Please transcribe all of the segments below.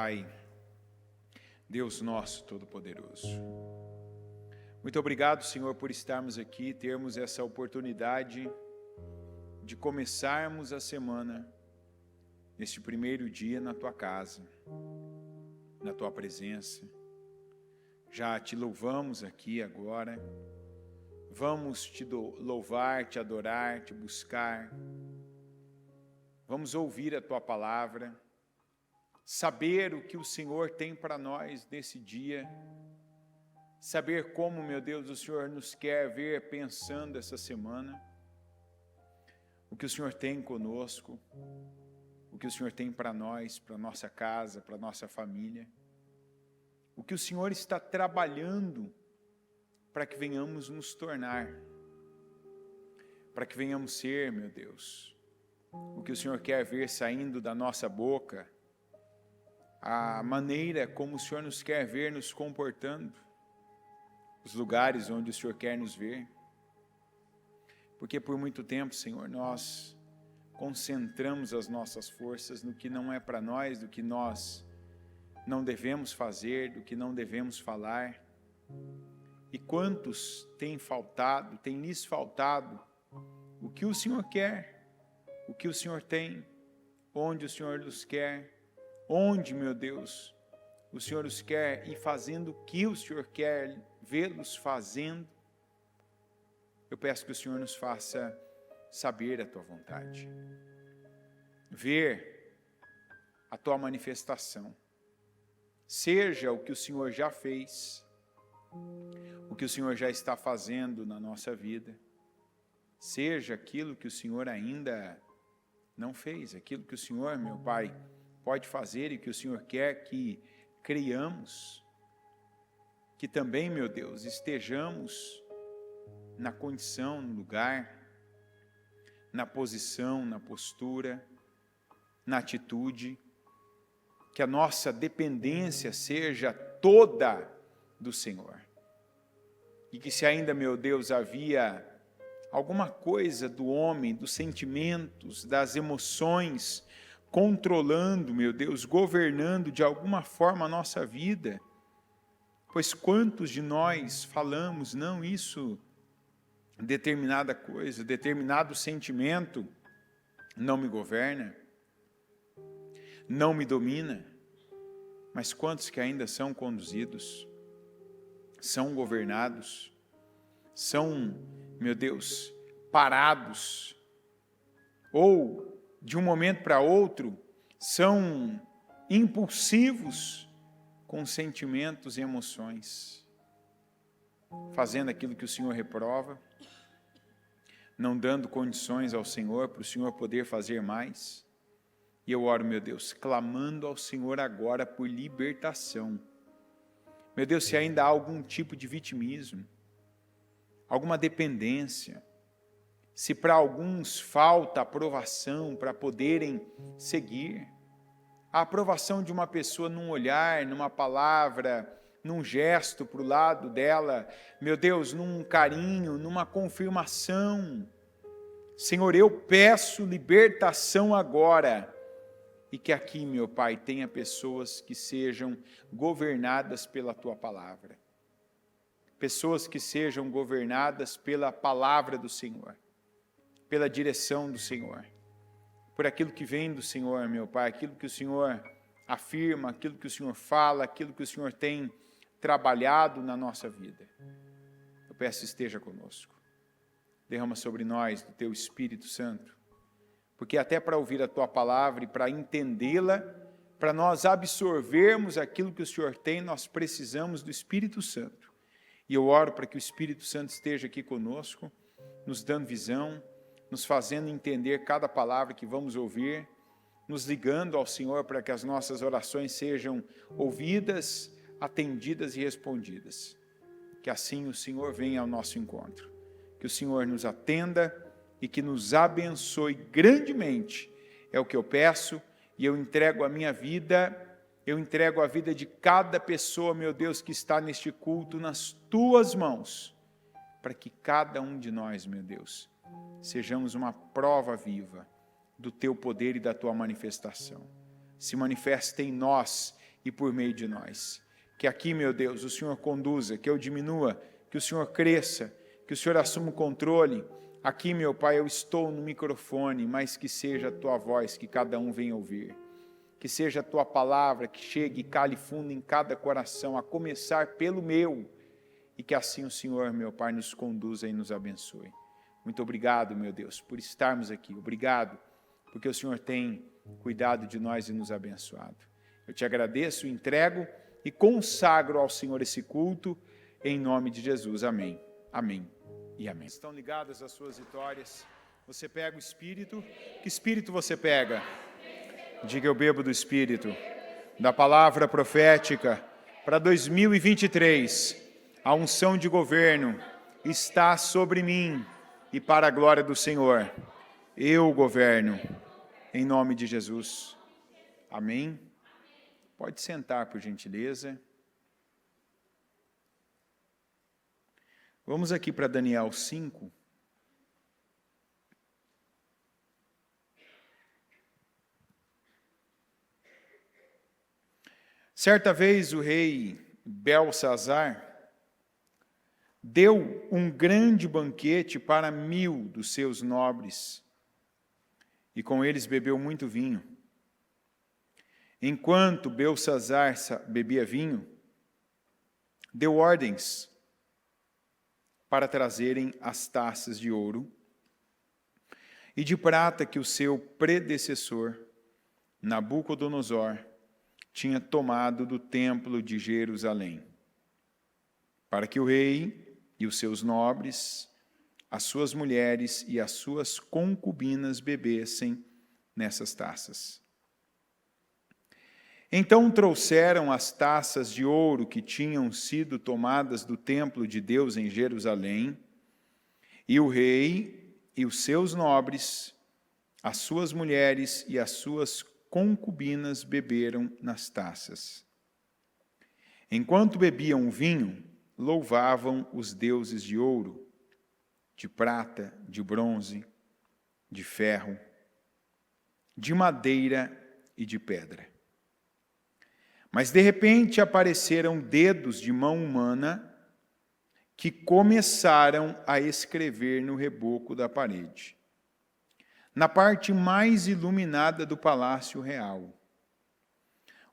Pai, Deus nosso Todo-Poderoso. Muito obrigado, Senhor, por estarmos aqui, termos essa oportunidade de começarmos a semana, neste primeiro dia na Tua casa, na Tua presença. Já Te louvamos aqui agora, vamos Te louvar, Te adorar, Te buscar, vamos ouvir a Tua palavra, saber o que o Senhor tem para nós nesse dia, saber como, meu Deus, o Senhor nos quer ver pensando essa semana, o que o Senhor tem conosco, o que o Senhor tem para nós, para nossa casa, para nossa família, o que o Senhor está trabalhando para que venhamos nos tornar, para que venhamos ser, meu Deus, o que o Senhor quer ver saindo da nossa boca, a maneira como o Senhor nos quer ver nos comportando, os lugares onde o Senhor quer nos ver. Porque por muito tempo, Senhor, nós concentramos as nossas forças no que não é para nós, do que nós não devemos fazer, do que não devemos falar. E quantos tem lhes faltado o que o Senhor quer, o que o Senhor tem, onde o Senhor nos quer, onde, meu Deus, o Senhor os quer e fazendo o que o Senhor quer vê-los fazendo. Eu peço que o Senhor nos faça saber a Tua vontade, ver a Tua manifestação, seja o que o Senhor já fez, o que o Senhor já está fazendo na nossa vida, seja aquilo que o Senhor ainda não fez, aquilo que o Senhor, meu Pai, pode fazer e que o Senhor quer que creiamos, que também, meu Deus, estejamos na condição, no lugar, na posição, na postura, na atitude, que a nossa dependência seja toda do Senhor. E que se ainda, meu Deus, havia alguma coisa do homem, dos sentimentos, das emoções, controlando, meu Deus, governando de alguma forma a nossa vida, pois quantos de nós falamos, não, isso, determinada coisa, determinado sentimento, não me governa, não me domina, mas quantos que ainda são conduzidos, são governados, são, meu Deus, parados, ou de um momento para outro, são impulsivos com sentimentos e emoções, fazendo aquilo que o Senhor reprova, não dando condições ao Senhor para o Senhor poder fazer mais. E eu oro, meu Deus, clamando ao Senhor agora por libertação. Meu Deus, se ainda há algum tipo de vitimismo, alguma dependência, se para alguns falta aprovação para poderem seguir, a aprovação de uma pessoa num olhar, numa palavra, num gesto para o lado dela, meu Deus, num carinho, numa confirmação. Senhor, eu peço libertação agora, e que aqui, meu Pai, tenha pessoas que sejam governadas pela Tua palavra, pessoas que sejam governadas pela palavra do Senhor, pela direção do Senhor, por aquilo que vem do Senhor, meu Pai, aquilo que o Senhor afirma, aquilo que o Senhor fala, aquilo que o Senhor tem trabalhado na nossa vida. Eu peço, esteja conosco. Derrama sobre nós do Teu Espírito Santo, porque até para ouvir a Tua palavra e para entendê-la, para nós absorvermos aquilo que o Senhor tem, nós precisamos do Espírito Santo. E eu oro para que o Espírito Santo esteja aqui conosco, nos dando visão, nos fazendo entender cada palavra que vamos ouvir, nos ligando ao Senhor para que as nossas orações sejam ouvidas, atendidas e respondidas. Que assim o Senhor venha ao nosso encontro. Que o Senhor nos atenda e que nos abençoe grandemente. É o que eu peço e eu entrego a minha vida, eu entrego a vida de cada pessoa, meu Deus, que está neste culto nas Tuas mãos, para que cada um de nós, meu Deus, sejamos uma prova viva do Teu poder e da Tua manifestação. Se manifesta em nós e por meio de nós. Que aqui, meu Deus, o Senhor conduza, que eu diminua, que o Senhor cresça, que o Senhor assuma o controle. Aqui, meu Pai, eu estou no microfone, mas que seja a Tua voz, que cada um venha ouvir. Que seja a Tua palavra, que chegue e cale fundo em cada coração, a começar pelo meu, e que assim o Senhor, meu Pai, nos conduza e nos abençoe. Muito obrigado, meu Deus, por estarmos aqui. Obrigado, porque o Senhor tem cuidado de nós e nos abençoado. Eu te agradeço, entrego e consagro ao Senhor esse culto, em nome de Jesus. Amém. Amém e amém. Estão ligadas às suas vitórias? Você pega o Espírito? Que Espírito você pega? Diga: eu bebo do Espírito, da palavra profética. Para 2023, a unção de governo está sobre mim e para a glória do Senhor. Eu governo, em nome de Jesus. Amém? Pode sentar, por gentileza. Vamos aqui para Daniel 5. Certa vez o rei Belsazar deu um grande banquete para 1000 dos seus nobres, e com eles bebeu muito vinho. Enquanto Belsazar bebia vinho, deu ordens para trazerem as taças de ouro e de prata que o seu predecessor, Nabucodonosor, tinha tomado do templo de Jerusalém, para que o rei e os seus nobres, as suas mulheres e as suas concubinas bebessem nessas taças. Então trouxeram as taças de ouro que tinham sido tomadas do templo de Deus em Jerusalém, e o rei e os seus nobres, as suas mulheres e as suas concubinas beberam nas taças. Enquanto bebiam o vinho, louvavam os deuses de ouro, de prata, de bronze, de ferro, de madeira e de pedra. Mas de repente apareceram dedos de mão humana que começaram a escrever no reboco da parede, na parte mais iluminada do palácio real.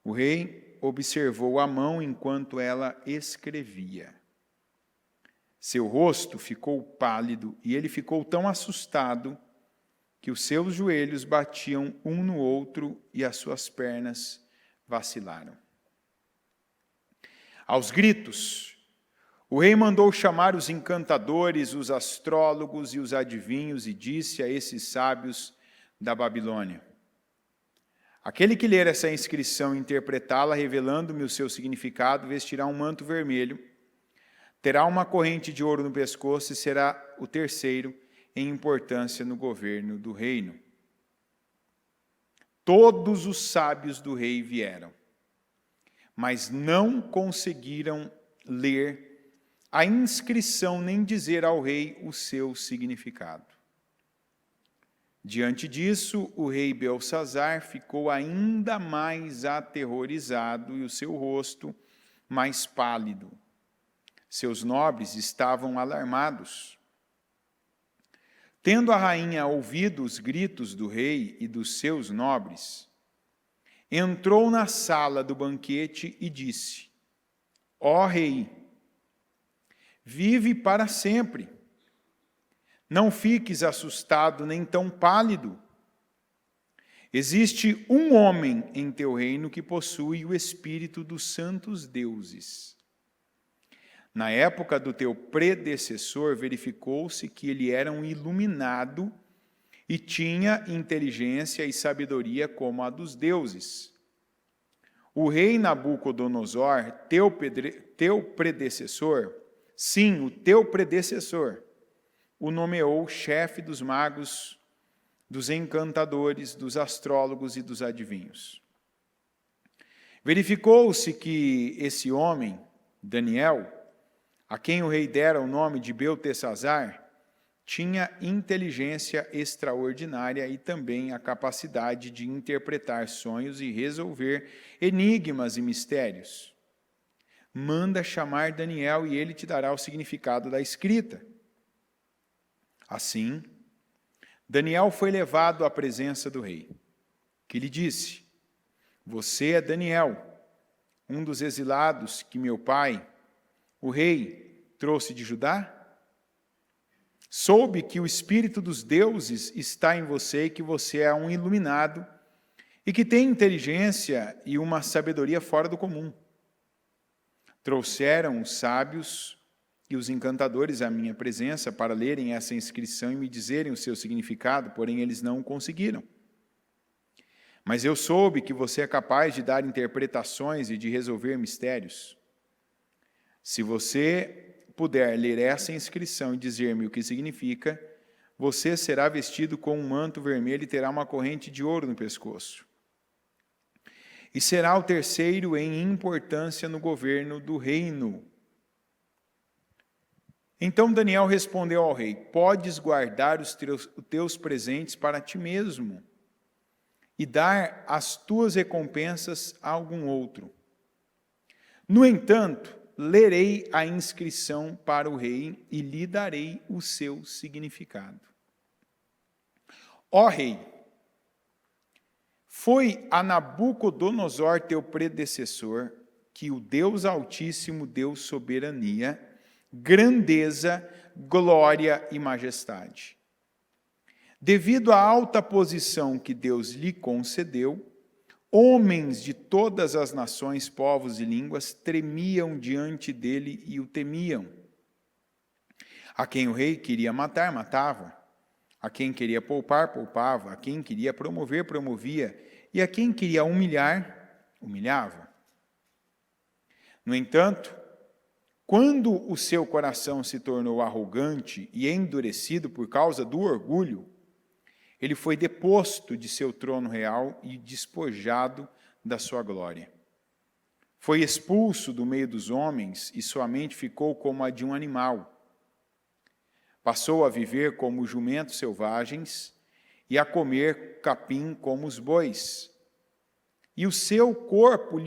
O rei observou a mão enquanto ela escrevia. Seu rosto ficou pálido e ele ficou tão assustado que os seus joelhos batiam um no outro e as suas pernas vacilaram. Aos gritos, o rei mandou chamar os encantadores, os astrólogos e os adivinhos e disse a esses sábios da Babilônia: aquele que ler essa inscrição e interpretá-la, revelando-me o seu significado, vestirá um manto vermelho, terá uma corrente de ouro no pescoço e será o terceiro em importância no governo do reino. Todos os sábios do rei vieram, mas não conseguiram ler a inscrição nem dizer ao rei o seu significado. Diante disso, o rei Belsazar ficou ainda mais aterrorizado e o seu rosto mais pálido. Seus nobres estavam alarmados. Tendo a rainha ouvido os gritos do rei e dos seus nobres, entrou na sala do banquete e disse: ó rei, vive para sempre. Não fiques assustado nem tão pálido. Existe um homem em teu reino que possui o espírito dos santos deuses. Na época do teu predecessor, verificou-se que ele era um iluminado e tinha inteligência e sabedoria como a dos deuses. O rei Nabucodonosor, teu predecessor, sim, o teu predecessor, o nomeou chefe dos magos, dos encantadores, dos astrólogos e dos adivinhos. Verificou-se que esse homem, Daniel, a quem o rei dera o nome de Beltesazar, tinha inteligência extraordinária e também a capacidade de interpretar sonhos e resolver enigmas e mistérios. Manda chamar Daniel e ele te dará o significado da escrita. Assim, Daniel foi levado à presença do rei, que lhe disse: Você é Daniel, um dos exilados que meu pai, o rei, trouxe de Judá? Soube que o Espírito dos deuses está em você e que você é um iluminado e que tem inteligência e uma sabedoria fora do comum. Trouxeram os sábios e os encantadores à minha presença para lerem essa inscrição e me dizerem o seu significado, porém eles não o conseguiram. Mas eu soube que você é capaz de dar interpretações e de resolver mistérios. Se você puder ler essa inscrição e dizer-me o que significa, você será vestido com um manto vermelho e terá uma corrente de ouro no pescoço. E será o terceiro em importância no governo do reino. Então Daniel respondeu ao rei: Podes guardar os teus presentes para ti mesmo e dar as tuas recompensas a algum outro. No entanto, lerei a inscrição para o rei e lhe darei o seu significado. Ó rei, foi a Nabucodonosor, teu predecessor, que o Deus Altíssimo deu soberania, grandeza, glória e majestade. Devido à alta posição que Deus lhe concedeu, homens de todas as nações, povos e línguas tremiam diante dele e o temiam. A quem o rei queria matar, matava. A quem queria poupar, poupava. A quem queria promover, promovia. E a quem queria humilhar, humilhava. No entanto, quando o seu coração se tornou arrogante e endurecido por causa do orgulho, ele foi deposto de seu trono real e despojado da sua glória. Foi expulso do meio dos homens e sua mente ficou como a de um animal. Passou a viver como jumentos selvagens e a comer capim como os bois. E o seu corpo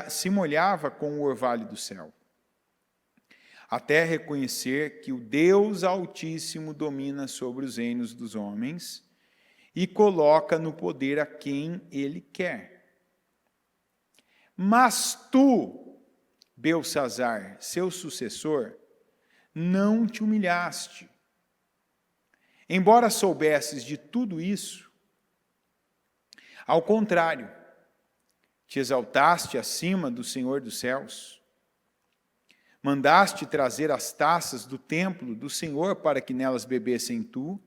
se molhava com o orvalho do céu. Até reconhecer que o Deus Altíssimo domina sobre os reinos dos homens e coloca no poder a quem ele quer. Mas tu, Belsazar, seu sucessor, não te humilhaste. Embora soubesses de tudo isso, ao contrário, te exaltaste acima do Senhor dos céus. Mandaste trazer as taças do templo do Senhor para que nelas bebessem tu,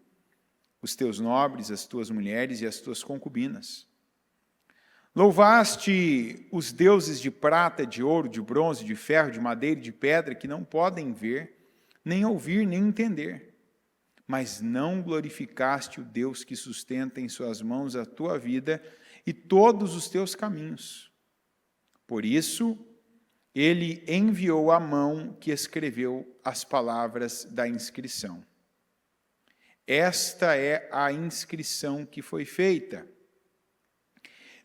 os teus nobres, as tuas mulheres e as tuas concubinas. Louvaste os deuses de prata, de ouro, de bronze, de ferro, de madeira e de pedra, que não podem ver, nem ouvir, nem entender. Mas não glorificaste o Deus que sustenta em suas mãos a tua vida e todos os teus caminhos. Por isso, ele enviou a mão que escreveu as palavras da inscrição. Esta é a inscrição que foi feita.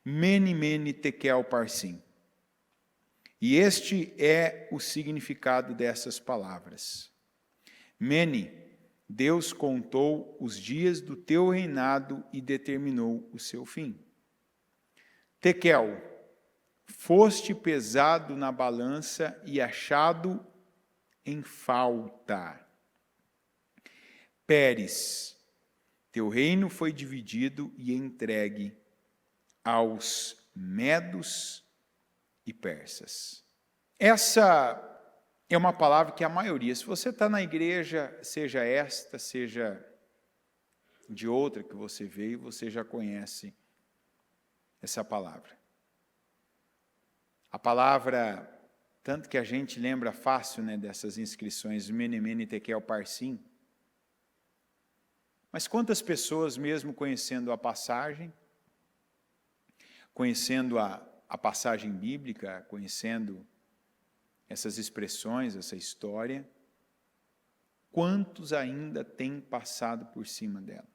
Mene, mene, tekel, parsim. E este é o significado dessas palavras. Mene, Deus contou os dias do teu reinado e determinou o seu fim. Tekel, foste pesado na balança e achado em falta. Pérez, teu reino foi dividido e entregue aos medos e persas. Essa é uma palavra que a maioria, se você está na igreja, seja esta, seja de outra que você veio, você já conhece essa palavra. A palavra, tanto que a gente lembra fácil, né, dessas inscrições, Mene, mene, tekel, parsim. Mas quantas pessoas, mesmo conhecendo a passagem, conhecendo a passagem bíblica, conhecendo essas expressões, essa história, quantos ainda têm passado por cima dela?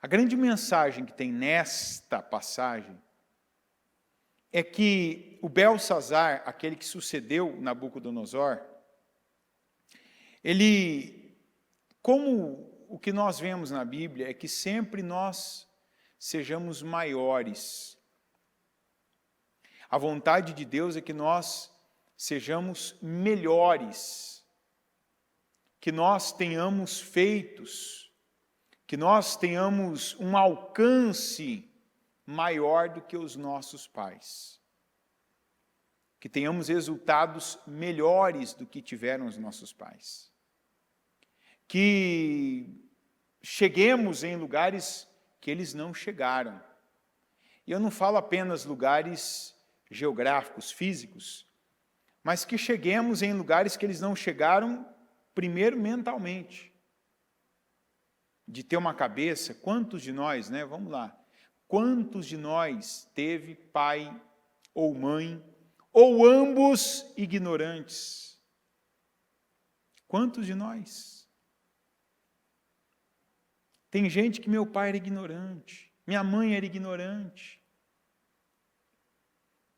A grande mensagem que tem nesta passagem é que o Belsazar, aquele que sucedeu Nabucodonosor, ele, como o que nós vemos na Bíblia, é que sempre nós sejamos maiores. A vontade de Deus é que nós sejamos melhores, que nós tenhamos feitos, que nós tenhamos um alcance maior do que os nossos pais, que tenhamos resultados melhores do que tiveram os nossos pais, que cheguemos em lugares que eles não chegaram. E eu não falo apenas lugares geográficos, físicos, mas que cheguemos em lugares que eles não chegaram, primeiro mentalmente. De ter uma cabeça, quantos de nós, né? Vamos lá. Quantos de nós teve pai ou mãe, ou ambos ignorantes? Quantos de nós? Tem gente que meu pai era ignorante, minha mãe era ignorante.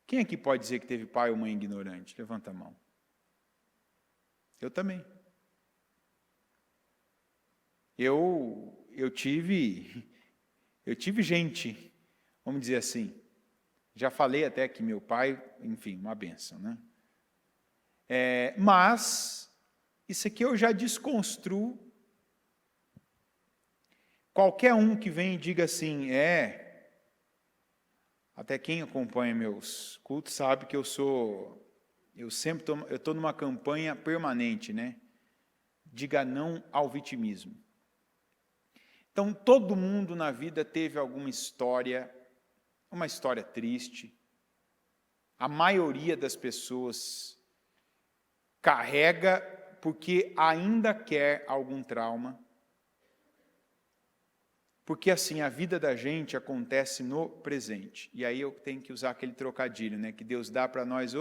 Quem aqui pode dizer que teve pai ou mãe ignorante? Levanta a mão. Eu também. Eu tive gente, vamos dizer assim, já falei até que meu pai, enfim, uma bênção, né? Mas, isso aqui eu já desconstruo. Qualquer um que vem e diga assim, até quem acompanha meus cultos sabe que eu estou numa campanha permanente, né? Diga não ao vitimismo. Então, todo mundo na vida teve alguma história, uma história triste. A maioria das pessoas carrega porque ainda quer algum trauma. Porque assim, a vida da gente acontece no presente. E aí eu tenho que usar aquele trocadilho, né? Que Deus dá para nós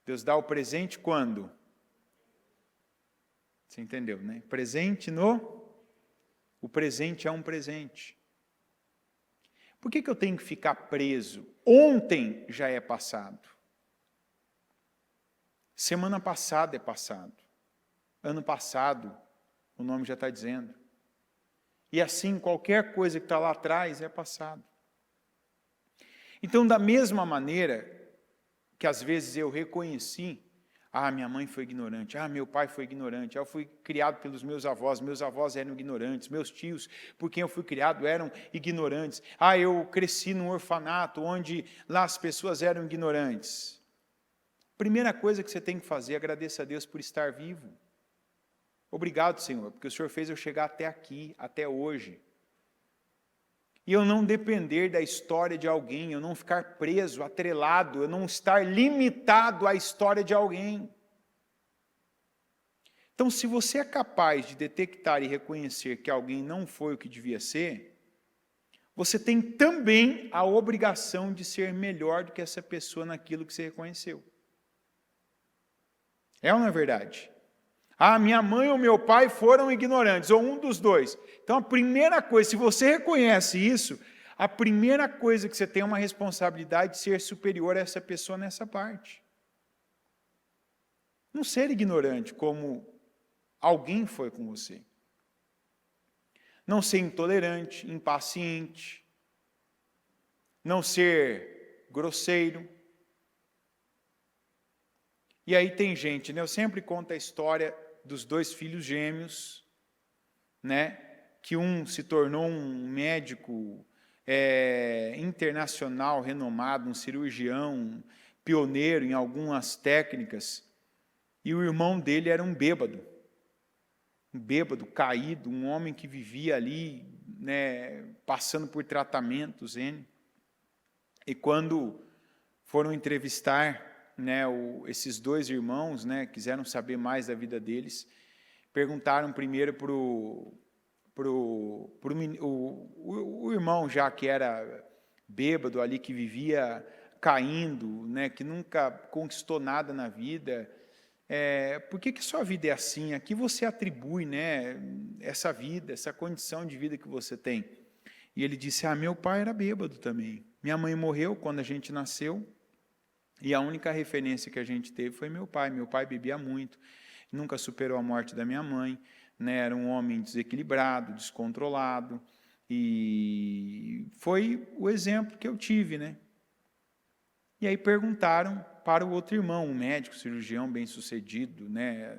Deus dá o presente quando? Você entendeu, né? Presente O presente é um presente. Por que eu tenho que ficar preso? Ontem já é passado. Semana passada é passado. Ano passado, o nome já está dizendo. E assim, qualquer coisa que está lá atrás é passado. Então, da mesma maneira que às vezes eu reconheci, minha mãe foi ignorante, meu pai foi ignorante, eu fui criado pelos meus avós eram ignorantes, meus tios, por quem eu fui criado, eram ignorantes. Eu cresci num orfanato onde lá as pessoas eram ignorantes. Primeira coisa que você tem que fazer, agradeça a Deus por estar vivo. Obrigado, Senhor, porque o Senhor fez eu chegar até aqui, até hoje. E eu não depender da história de alguém, eu não ficar preso, atrelado, eu não estar limitado à história de alguém. Então, se você é capaz de detectar e reconhecer que alguém não foi o que devia ser, você tem também a obrigação de ser melhor do que essa pessoa naquilo que você reconheceu. É ou não é verdade? Minha mãe ou meu pai foram ignorantes, ou um dos dois. Então, a primeira coisa, se você reconhece isso, a primeira coisa que você tem é uma responsabilidade de ser superior a essa pessoa nessa parte. Não ser ignorante como alguém foi com você. Não ser intolerante, impaciente. Não ser grosseiro. E aí tem gente, né? Eu sempre conto a história dos 2 filhos gêmeos, né? Que um se tornou um médico internacional renomado, um cirurgião pioneiro em algumas técnicas, e o irmão dele era um bêbado caído, um homem que vivia ali, né, passando por tratamentos, e quando foram entrevistar, né, esses 2 irmãos, né, quiseram saber mais da vida deles, perguntaram primeiro para o irmão, já que era bêbado ali, que vivia caindo, né, que nunca conquistou nada na vida, por que sua vida é assim? A que você atribui, né, essa vida, essa condição de vida que você tem? E ele disse, meu pai era bêbado também. Minha mãe morreu quando a gente nasceu, e a única referência que a gente teve foi meu pai. Meu pai bebia muito, nunca superou a morte da minha mãe, né, era um homem desequilibrado, descontrolado, e foi o exemplo que eu tive, né? E aí perguntaram para o outro irmão, um médico, cirurgião bem-sucedido, né,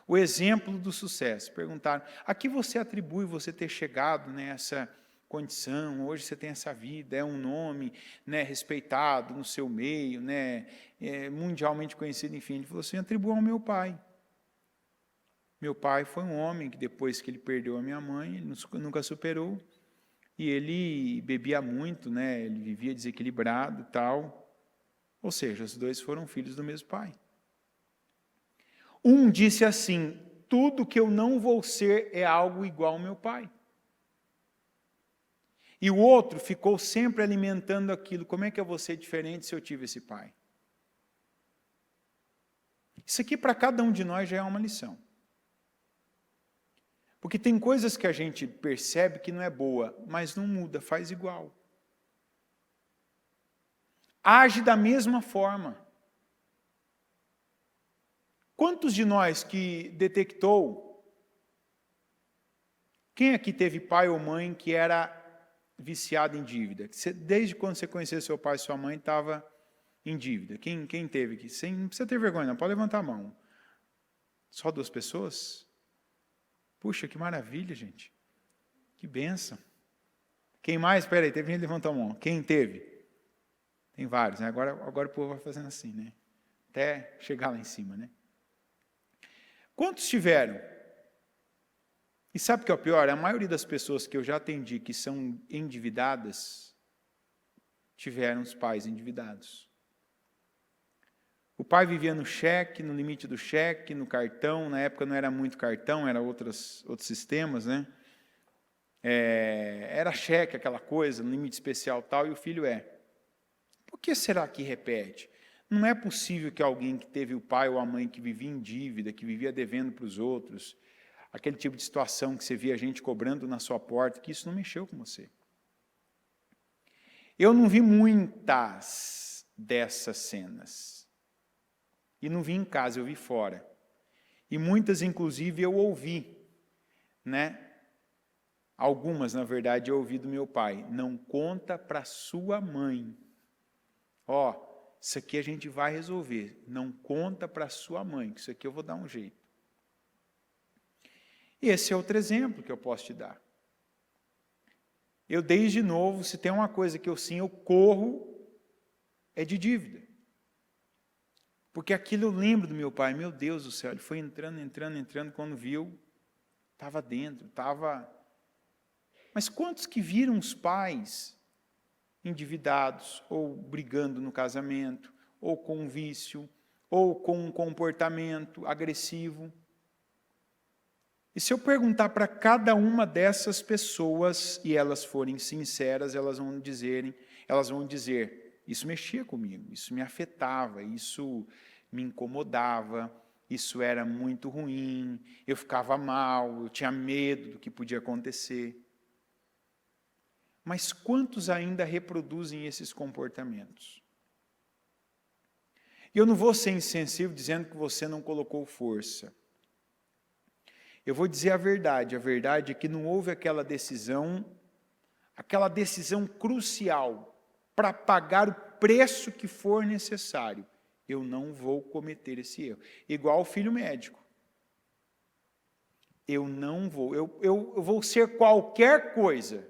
o exemplo do sucesso. Perguntaram, a que você atribui você ter chegado nessa condição? Hoje você tem essa vida, é um nome, né, respeitado no seu meio, né, mundialmente conhecido, enfim. Ele falou assim, atribuo ao meu pai. Meu pai foi um homem que depois que ele perdeu a minha mãe, ele nunca superou, e ele bebia muito, né, ele vivia desequilibrado, tal. Ou seja, os dois foram filhos do mesmo pai. Um disse assim, tudo que eu não vou ser é algo igual ao meu pai. E o outro ficou sempre alimentando aquilo, como é que eu vou ser diferente se eu tive esse pai? Isso aqui para cada um de nós já é uma lição. Porque tem coisas que a gente percebe que não é boa, mas não muda, faz igual. Age da mesma forma. Quantos de nós que detectou, quem aqui teve pai ou mãe que era viciado em dívida? Desde quando você conheceu seu pai e sua mãe estava em dívida? Quem teve aqui? Você não precisa ter vergonha, não, pode levantar a mão. Só 2 pessoas? Puxa, que maravilha, gente. Que bênção. Quem mais? Espera aí, teve gente que levantou a mão. Quem teve? Tem vários, né? Agora o povo vai fazendo assim, né? Até chegar lá em cima, né? Quantos tiveram? E sabe o que é o pior? A maioria das pessoas que eu já atendi que são endividadas, tiveram os pais endividados. O pai vivia no cheque, no limite do cheque, no cartão. Na época não era muito cartão, era outros sistemas, né? Era cheque, aquela coisa, no limite especial tal, e o filho Por que será que repete? Não é possível que alguém que teve o pai ou a mãe que vivia em dívida, que vivia devendo para os outros, aquele tipo de situação que você via gente cobrando na sua porta, que isso não mexeu com você. Eu não vi muitas dessas cenas. E não vi em casa, eu vi fora. E muitas, inclusive, eu ouvi, né? Algumas, na verdade, eu ouvi do meu pai. Não conta para sua mãe. Isso aqui a gente vai resolver. Não conta para sua mãe, que isso aqui eu vou dar um jeito. E esse é outro exemplo que eu posso te dar. Eu, desde novo, se tem uma coisa que eu corro, é de dívida. Porque aquilo eu lembro do meu pai, meu Deus do céu, ele foi entrando, quando viu, estava dentro, estava... Mas quantos que viram os pais endividados, ou brigando no casamento, ou com um vício, ou com um comportamento agressivo? E se eu perguntar para cada uma dessas pessoas, e elas forem sinceras, elas vão dizer, isso mexia comigo, isso me afetava, isso me incomodava, isso era muito ruim, eu ficava mal, eu tinha medo do que podia acontecer. Mas quantos ainda reproduzem esses comportamentos? E eu não vou ser insensível dizendo que você não colocou força. Eu vou dizer a verdade é que não houve aquela decisão crucial para pagar o preço que for necessário. Eu não vou cometer esse erro. Igual o filho médico. Eu não vou, eu vou ser qualquer coisa,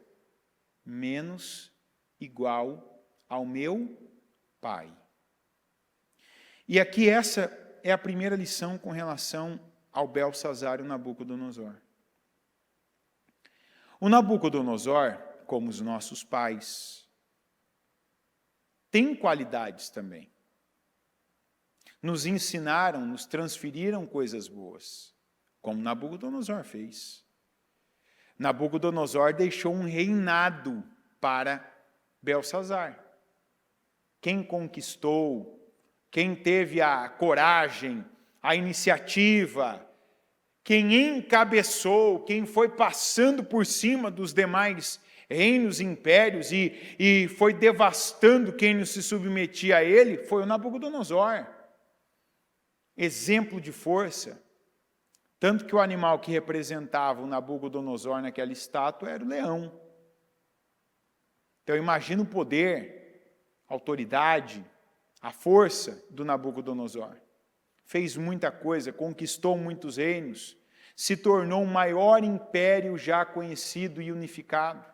menos igual ao meu pai. E aqui essa é a primeira lição com relação ao Belsazar e o Nabucodonosor. O Nabucodonosor, como os nossos pais, tem qualidades também. Nos ensinaram, nos transferiram coisas boas, como Nabucodonosor fez. Nabucodonosor deixou um reinado para Belsazar. Quem conquistou, quem teve a coragem, a iniciativa, quem encabeçou, quem foi passando por cima dos demais reinos e impérios e foi devastando quem não se submetia a ele, foi o Nabucodonosor. Exemplo de força. Tanto que o animal que representava o Nabucodonosor naquela estátua era o leão. Então imagina o poder, a autoridade, a força do Nabucodonosor. Fez muita coisa, conquistou muitos reinos, se tornou o maior império já conhecido e unificado.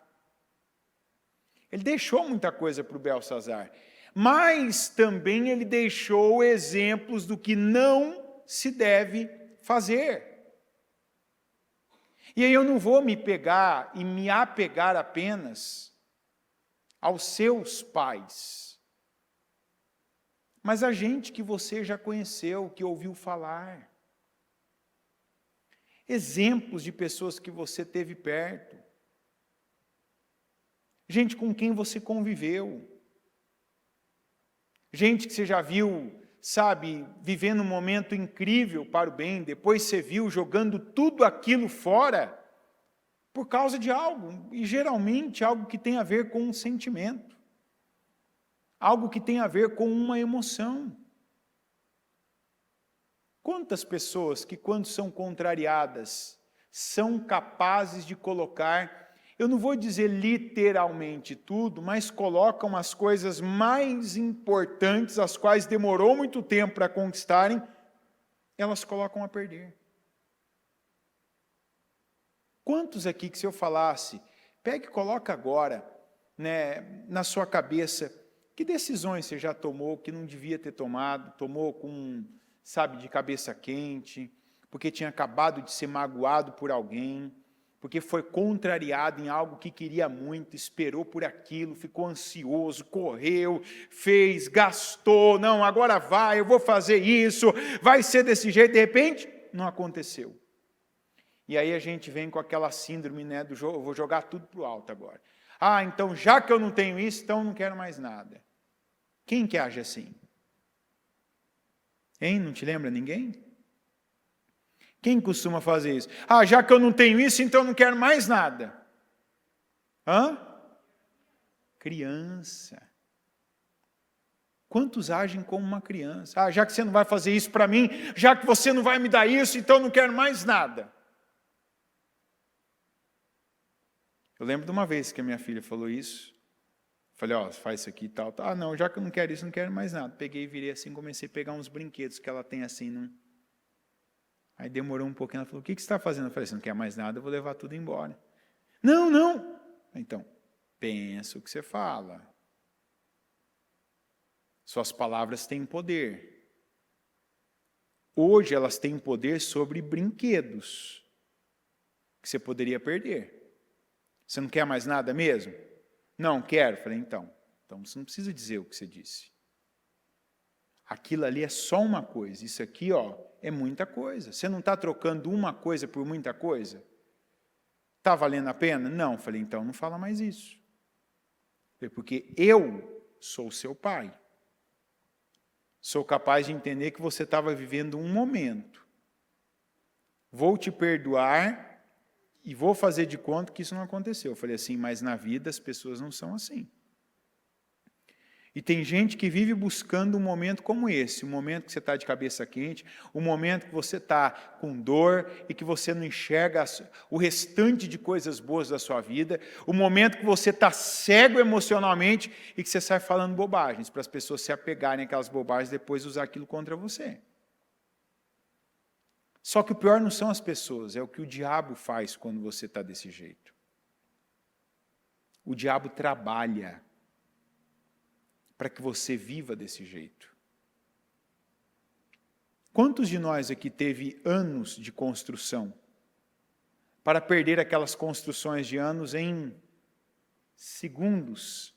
Ele deixou muita coisa para o Belsazar, mas também ele deixou exemplos do que não se deve fazer. E aí eu não vou me pegar e me apegar apenas aos seus pais, mas a gente que você já conheceu, que ouviu falar. Exemplos de pessoas que você teve perto. Gente com quem você conviveu. Gente que você já viu, sabe, vivendo um momento incrível para o bem, depois você viu jogando tudo aquilo fora por causa de algo, e geralmente algo que tem a ver com um sentimento, algo que tem a ver com uma emoção. Quantas pessoas que, quando são contrariadas, são capazes de colocar, eu não vou dizer literalmente tudo, mas colocam as coisas mais importantes, as quais demorou muito tempo para conquistarem, elas colocam a perder. Quantos aqui que se eu falasse, pegue e coloca agora, né, na sua cabeça, que decisões você já tomou que não devia ter tomado, tomou com, sabe, de cabeça quente, porque tinha acabado de ser magoado por alguém, porque foi contrariado em algo que queria muito, esperou por aquilo, ficou ansioso, correu, fez, gastou, não, agora vai, eu vou fazer isso, vai ser desse jeito, de repente, não aconteceu. E aí a gente vem com aquela síndrome, né, do jogo, eu vou jogar tudo para o alto agora. Ah, então já que eu não tenho isso, então eu não quero mais nada. Quem que age assim? Hein? Não te lembra ninguém? Quem costuma fazer isso? Ah, já que eu não tenho isso, então eu não quero mais nada. Hã? Criança. Quantos agem como uma criança? Ah, já que você não vai fazer isso para mim, já que você não vai me dar isso, então eu não quero mais nada. Eu lembro de uma vez que a minha filha falou isso. Falei, ó, faz isso aqui e tal. Ah, não, já que eu não quero isso, não quero mais nada. Peguei e virei assim, comecei a pegar uns brinquedos que ela tem assim. Não... Aí demorou um pouquinho, ela falou, o que você está fazendo? Eu falei, você não quer mais nada, eu vou levar tudo embora. Não, não. Então, pensa o que você fala. Suas palavras têm poder. Hoje elas têm poder sobre brinquedos que você poderia perder. Você não quer mais nada mesmo? Não, quero. Falei, então você não precisa dizer o que você disse. Aquilo ali é só uma coisa. Isso aqui, ó, é muita coisa. Você não está trocando uma coisa por muita coisa? Está valendo a pena? Não. Falei, então não fala mais isso. Falei, porque eu sou seu pai. Sou capaz de entender que você estava vivendo um momento. Vou te perdoar e vou fazer de conta que isso não aconteceu. Eu falei assim, mas na vida as pessoas não são assim. E tem gente que vive buscando um momento como esse, um momento que você está de cabeça quente, um momento que você está com dor e que você não enxerga o restante de coisas boas da sua vida, o momento que você está cego emocionalmente e que você sai falando bobagens, para as pessoas se apegarem àquelas bobagens e depois usar aquilo contra você. Só que o pior não são as pessoas, é o que o diabo faz quando você está desse jeito. O diabo trabalha para que você viva desse jeito. Quantos de nós aqui teve anos de construção para perder aquelas construções de anos em segundos,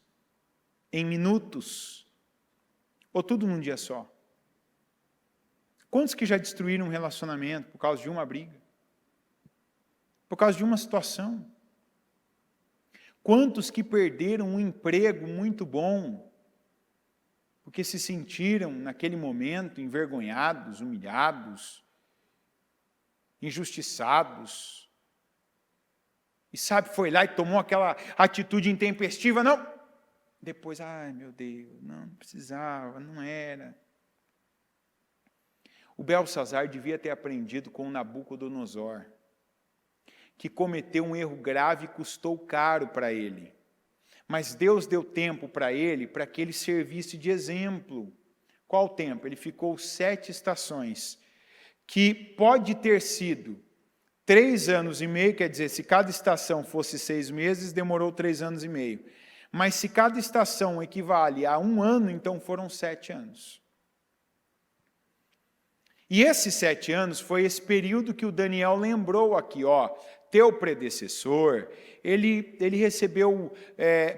em minutos, ou tudo num dia só? Quantos que já destruíram um relacionamento por causa de uma briga? Por causa de uma situação? Quantos que perderam um emprego muito bom porque se sentiram naquele momento envergonhados, humilhados, injustiçados. E sabe, foi lá e tomou aquela atitude intempestiva, não. Depois, ai meu Deus, não precisava, não era. O Belsazar devia ter aprendido com Nabucodonosor, que cometeu um erro grave e custou caro para ele. Mas Deus deu tempo para ele, para que ele servisse de exemplo. Qual tempo? Ele ficou 7 estações, que pode ter sido 3 anos e meio, quer dizer, se cada estação fosse 6 meses, demorou 3 anos e meio. Mas se cada estação equivale a 1 ano, então foram 7 anos. E esses 7 anos foi esse período que o Daniel lembrou aqui, ó, teu predecessor, ele recebeu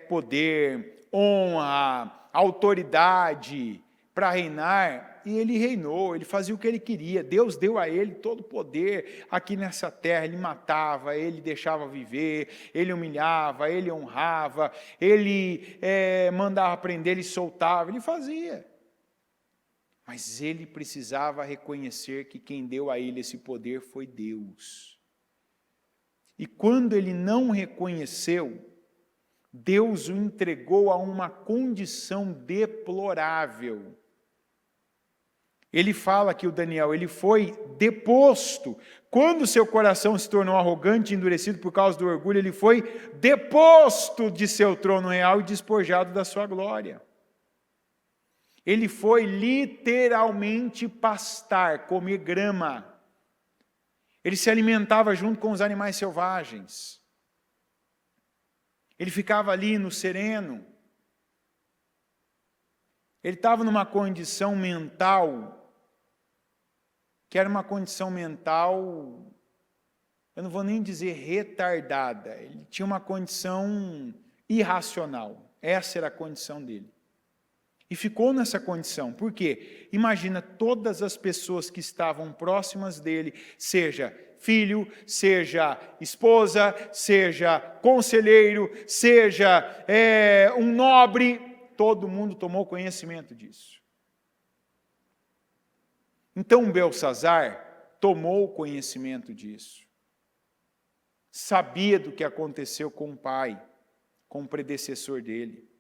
poder, honra, autoridade para reinar, e ele reinou, ele fazia o que ele queria, Deus deu a ele todo o poder aqui nessa terra, ele matava, ele deixava viver, ele humilhava, ele honrava, ele mandava prender, ele soltava, ele fazia. Mas ele precisava reconhecer que quem deu a ele esse poder foi Deus. E quando ele não reconheceu, Deus o entregou a uma condição deplorável. Ele fala que o Daniel, ele foi deposto. Quando seu coração se tornou arrogante e endurecido por causa do orgulho, ele foi deposto de seu trono real e despojado da sua glória. Ele foi literalmente pastar, comer grama. Ele se alimentava junto com os animais selvagens. Ele ficava ali no sereno. Ele estava numa condição mental, que era uma condição mental, eu não vou nem dizer retardada, ele tinha uma condição irracional. Essa era a condição dele. E ficou nessa condição. Por quê? Imagina todas as pessoas que estavam próximas dele, seja filho, seja esposa, seja conselheiro, seja um nobre, todo mundo tomou conhecimento disso. Então Belsazar tomou conhecimento disso. Sabia do que aconteceu com o pai, com o predecessor dele.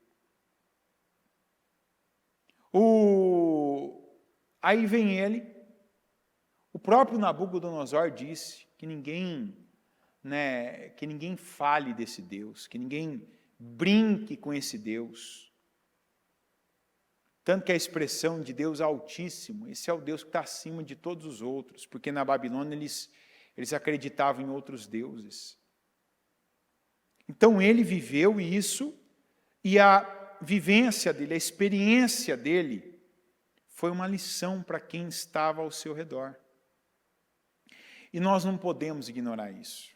Aí vem ele, o próprio Nabucodonosor disse que ninguém fale desse Deus, que ninguém brinque com esse Deus. Tanto que a expressão de Deus Altíssimo, esse é o Deus que está acima de todos os outros, porque na Babilônia eles acreditavam em outros deuses. Então ele viveu isso, e a vivência dele, a experiência dele, foi uma lição para quem estava ao seu redor. E nós não podemos ignorar isso.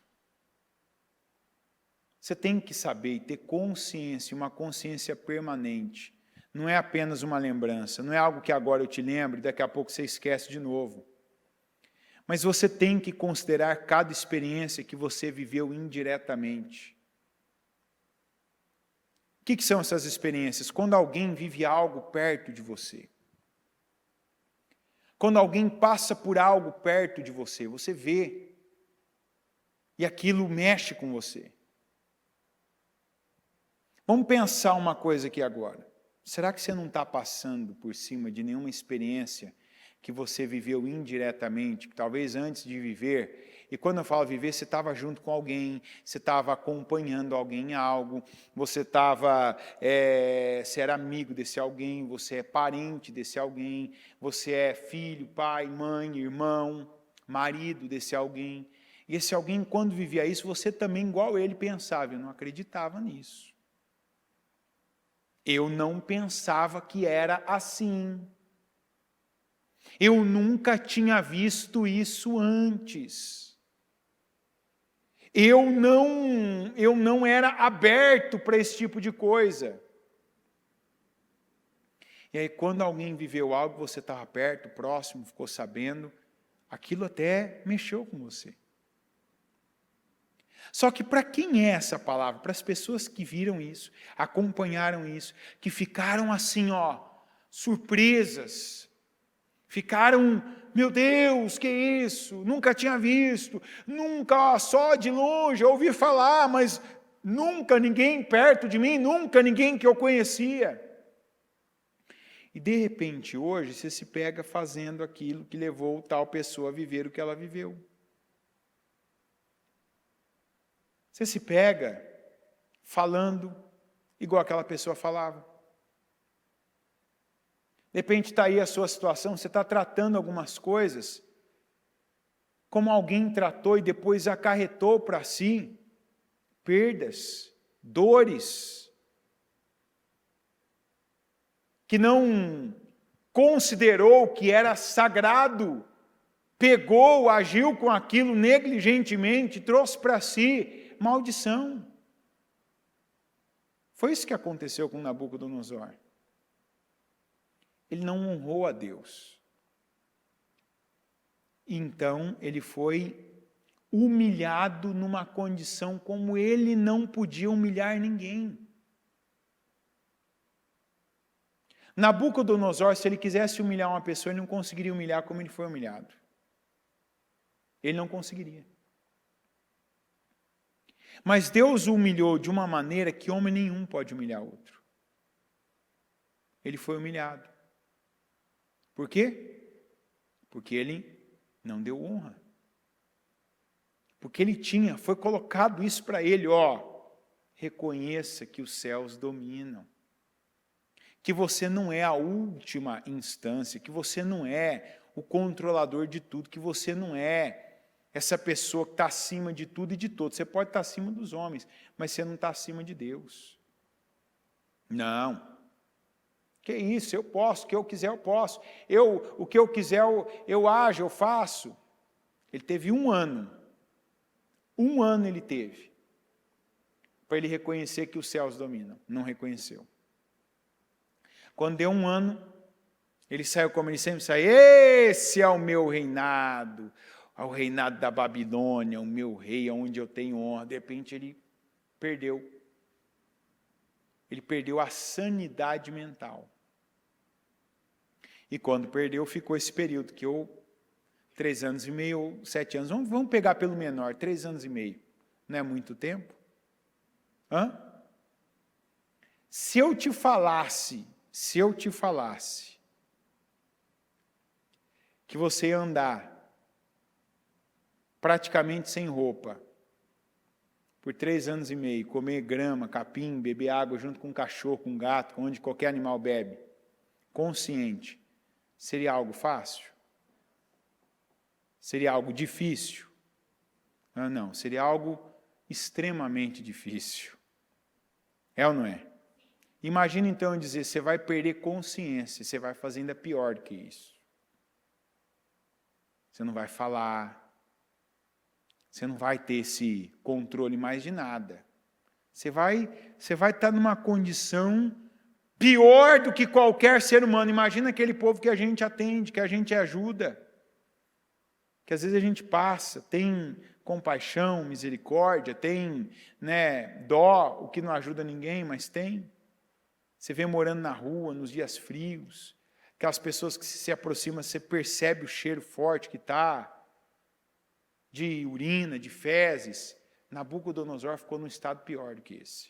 Você tem que saber e ter consciência, uma consciência permanente. Não é apenas uma lembrança, não é algo que agora eu te lembro e daqui a pouco você esquece de novo. Mas você tem que considerar cada experiência que você viveu indiretamente. O que são essas experiências? Quando alguém vive algo perto de você. Quando alguém passa por algo perto de você, você vê. E aquilo mexe com você. Vamos pensar uma coisa aqui agora. Será que você não está passando por cima de nenhuma experiência que você viveu indiretamente, que talvez antes de viver, e quando eu falo viver, você estava junto com alguém, você estava acompanhando alguém em algo, você era amigo desse alguém, você é parente desse alguém, você é filho, pai, mãe, irmão, marido desse alguém. E esse alguém, quando vivia isso, você também, igual ele, pensava, eu não acreditava nisso. Eu não pensava que era assim. Eu nunca tinha visto isso antes. Eu não era aberto para esse tipo de coisa. E aí, quando alguém viveu algo, você estava perto, próximo, ficou sabendo, aquilo até mexeu com você. Só que para quem é essa palavra? Para as pessoas que viram isso, acompanharam isso, que ficaram assim, ó, surpresas. Ficaram, meu Deus, que isso? Nunca tinha visto, nunca, só de longe, eu ouvi falar, mas nunca ninguém perto de mim, nunca ninguém que eu conhecia. E de repente, hoje, você se pega fazendo aquilo que levou tal pessoa a viver o que ela viveu. Você se pega falando igual aquela pessoa falava. De repente está aí a sua situação, você está tratando algumas coisas como alguém tratou e depois acarretou para si perdas, dores, que não considerou que era sagrado, pegou, agiu com aquilo negligentemente, trouxe para si maldição. Foi isso que aconteceu com Nabucodonosor. Ele não honrou a Deus. Então, ele foi humilhado numa condição como ele não podia humilhar ninguém. Nabucodonosor, se ele quisesse humilhar uma pessoa, ele não conseguiria humilhar como ele foi humilhado. Ele não conseguiria. Mas Deus o humilhou de uma maneira que homem nenhum pode humilhar outro. Ele foi humilhado. Por quê? Porque ele não deu honra. Porque ele foi colocado isso para ele, reconheça que os céus dominam. Que você não é a última instância, que você não é o controlador de tudo, que você não é essa pessoa que está acima de tudo e de todos. Você pode estar acima dos homens, mas você não está acima de Deus. Não. Que isso, eu posso, o que eu quiser eu posso. O que eu quiser eu ajo, eu faço. Ele teve 1 ano. 1 ano ele teve. Para ele reconhecer que os céus dominam. Não reconheceu. Quando deu 1 ano, ele saiu como ele sempre sai. Esse é o meu reinado. Ao reinado da Babilônia, o meu rei, onde eu tenho honra. De repente ele perdeu. Ele perdeu a sanidade mental. E quando perdeu, ficou esse período, que 3 anos e meio, ou 7 anos. Vamos pegar pelo menor, 3 anos e meio. Não é muito tempo? Se eu te falasse que você ia andar praticamente sem roupa, por 3 anos e meio, comer grama, capim, beber água junto com um cachorro, com um gato, onde qualquer animal bebe, consciente, seria algo fácil? Seria algo difícil? Não, seria algo extremamente difícil. É ou não é? Imagina então eu dizer, você vai perder consciência, você vai fazer ainda pior do que isso. Você não vai falar, você não vai ter esse controle mais de nada. Você vai estar numa condição pior do que qualquer ser humano. Imagina aquele povo que a gente atende, que a gente ajuda, que às vezes a gente passa, tem compaixão, misericórdia, tem dó, o que não ajuda ninguém, mas tem. Você vê morando na rua, nos dias frios, aquelas pessoas que se aproximam, você percebe o cheiro forte que está, de urina, de fezes. Nabucodonosor ficou num estado pior do que esse.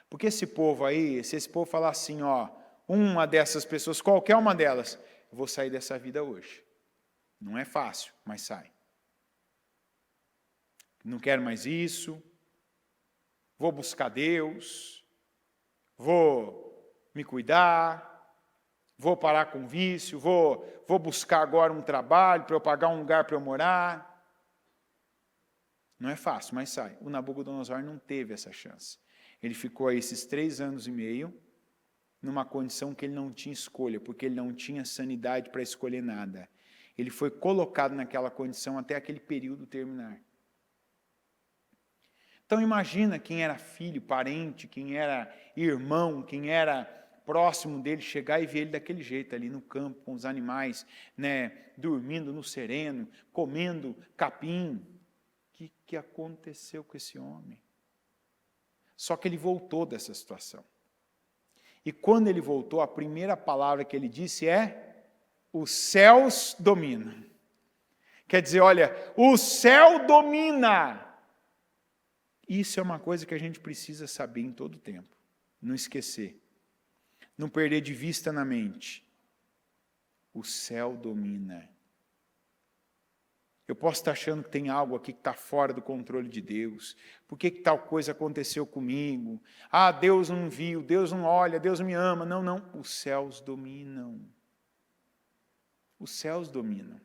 Porque esse povo aí, se esse povo falar assim, uma dessas pessoas, qualquer uma delas, eu vou sair dessa vida hoje. Não é fácil, mas sai. Não quero mais isso, vou buscar Deus, vou me cuidar, vou parar com vício, vou buscar agora um trabalho para eu pagar um lugar para eu morar. Não é fácil, mas sai. O Nabucodonosor não teve essa chance. Ele ficou aí esses 3 anos e meio numa condição que ele não tinha escolha, porque ele não tinha sanidade para escolher nada. Ele foi colocado naquela condição até aquele período terminar. Então imagina quem era filho, parente, quem era irmão, quem era próximo dele, chegar e ver ele daquele jeito ali no campo, com os animais, dormindo no sereno, comendo capim. O que aconteceu com esse homem? Só que ele voltou dessa situação. E quando ele voltou, a primeira palavra que ele disse é: os céus dominam. Quer dizer, olha, o céu domina. Isso é uma coisa que a gente precisa saber em todo tempo. Não esquecer. Não perder de vista na mente. O céu domina. Eu posso estar achando que tem algo aqui que está fora do controle de Deus. Por que tal coisa aconteceu comigo? Ah, Deus não viu, Deus não olha, Deus não me ama. Não, não. Os céus dominam. Os céus dominam.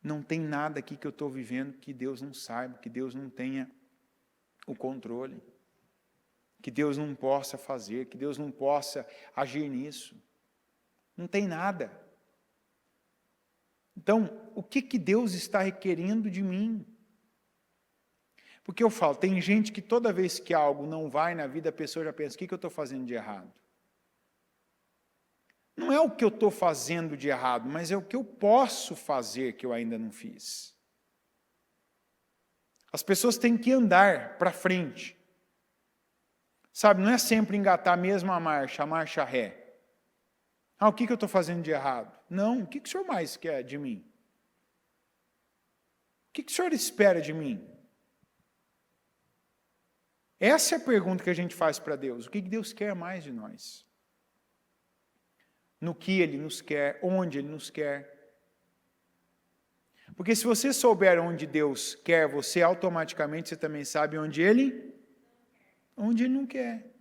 Não tem nada aqui que eu estou vivendo que Deus não saiba, que Deus não tenha o controle. Que Deus não possa fazer, que Deus não possa agir nisso. Não tem nada. Então, o que Deus está requerendo de mim? Porque eu falo, tem gente que toda vez que algo não vai na vida, a pessoa já pensa, o que eu estou fazendo de errado? Não é o que eu estou fazendo de errado, mas é o que eu posso fazer que eu ainda não fiz. As pessoas têm que andar para frente. Sabe, não é sempre engatar a mesma marcha, a marcha ré. Ah, o que eu estou fazendo de errado? Não, o que o senhor mais quer de mim? O que o senhor espera de mim? Essa é a pergunta que a gente faz para Deus. O que Deus quer mais de nós? No que Ele nos quer, onde Ele nos quer. Porque se você souber onde Deus quer você, automaticamente você também sabe onde Ele não quer.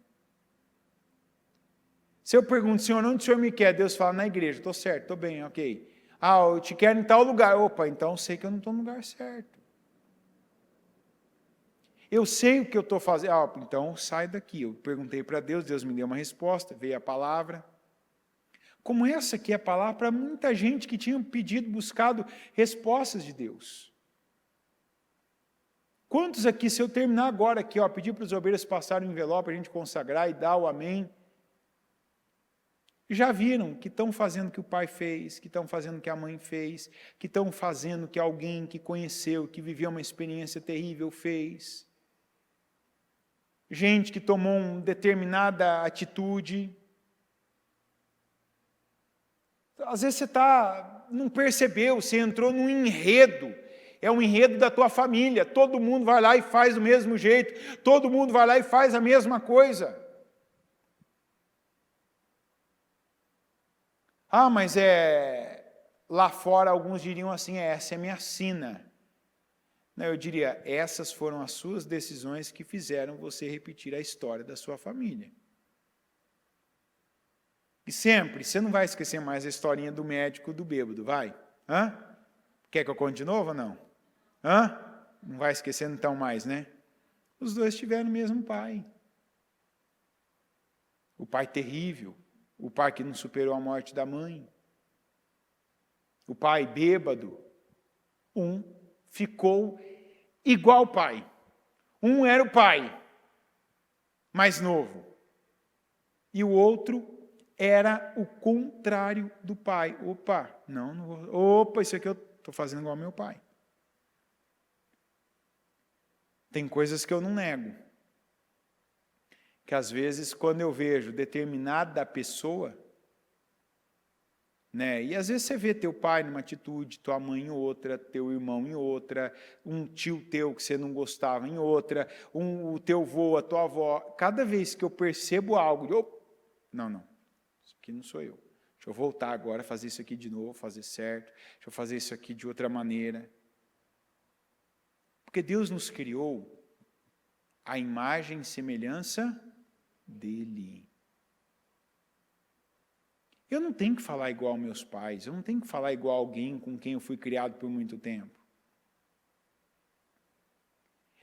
Se eu pergunto, Senhor, onde o Senhor me quer? Deus fala, na igreja. Estou certo, estou bem, ok. Ah, eu te quero em tal lugar. Opa, então sei que eu não estou no lugar certo. Eu sei o que eu estou fazendo. Ah, então sai daqui. Eu perguntei para Deus, Deus me deu uma resposta, veio a palavra. Como essa aqui é a palavra para muita gente que tinha pedido, buscado respostas de Deus. Quantos aqui, se eu terminar agora aqui, ó, pedir para os obreiros passarem o envelope para a gente consagrar e dar o amém, já viram que estão fazendo o que o pai fez, que estão fazendo o que a mãe fez, que estão fazendo o que alguém que conheceu, que viveu uma experiência terrível fez. Gente que tomou uma determinada atitude. Às vezes você não percebeu, você entrou num enredo. É um enredo da tua família. Todo mundo vai lá e faz do mesmo jeito. Todo mundo vai lá e faz a mesma coisa. Ah, mas lá fora alguns diriam assim, essa é minha sina. Não, eu diria, essas foram as suas decisões que fizeram você repetir a história da sua família. E sempre, você não vai esquecer mais a historinha do médico do bêbado, vai? Hã? Quer que eu conte de novo ou não? Hã? Não vai esquecendo então mais, né? Os dois tiveram o mesmo pai. O pai terrível. O pai que não superou a morte da mãe. O pai bêbado. Um ficou igual ao pai. Um era o pai, mais novo. E o outro era o contrário do pai. Opa, não vou. Opa, isso aqui eu estou fazendo igual ao meu pai. Tem coisas que eu não nego. Que às vezes, quando eu vejo determinada pessoa, né, e às vezes você vê teu pai numa atitude, tua mãe em outra, teu irmão em outra, um tio teu que você não gostava em outra, o teu avô, a tua avó, cada vez que eu percebo algo, não, isso aqui não sou eu. Deixa eu voltar agora, fazer isso aqui de novo, fazer certo, deixa eu fazer isso aqui de outra maneira. Porque Deus nos criou à imagem e semelhança dele. Eu não tenho que falar igual aos meus pais, eu não tenho que falar igual a alguém com quem eu fui criado por muito tempo.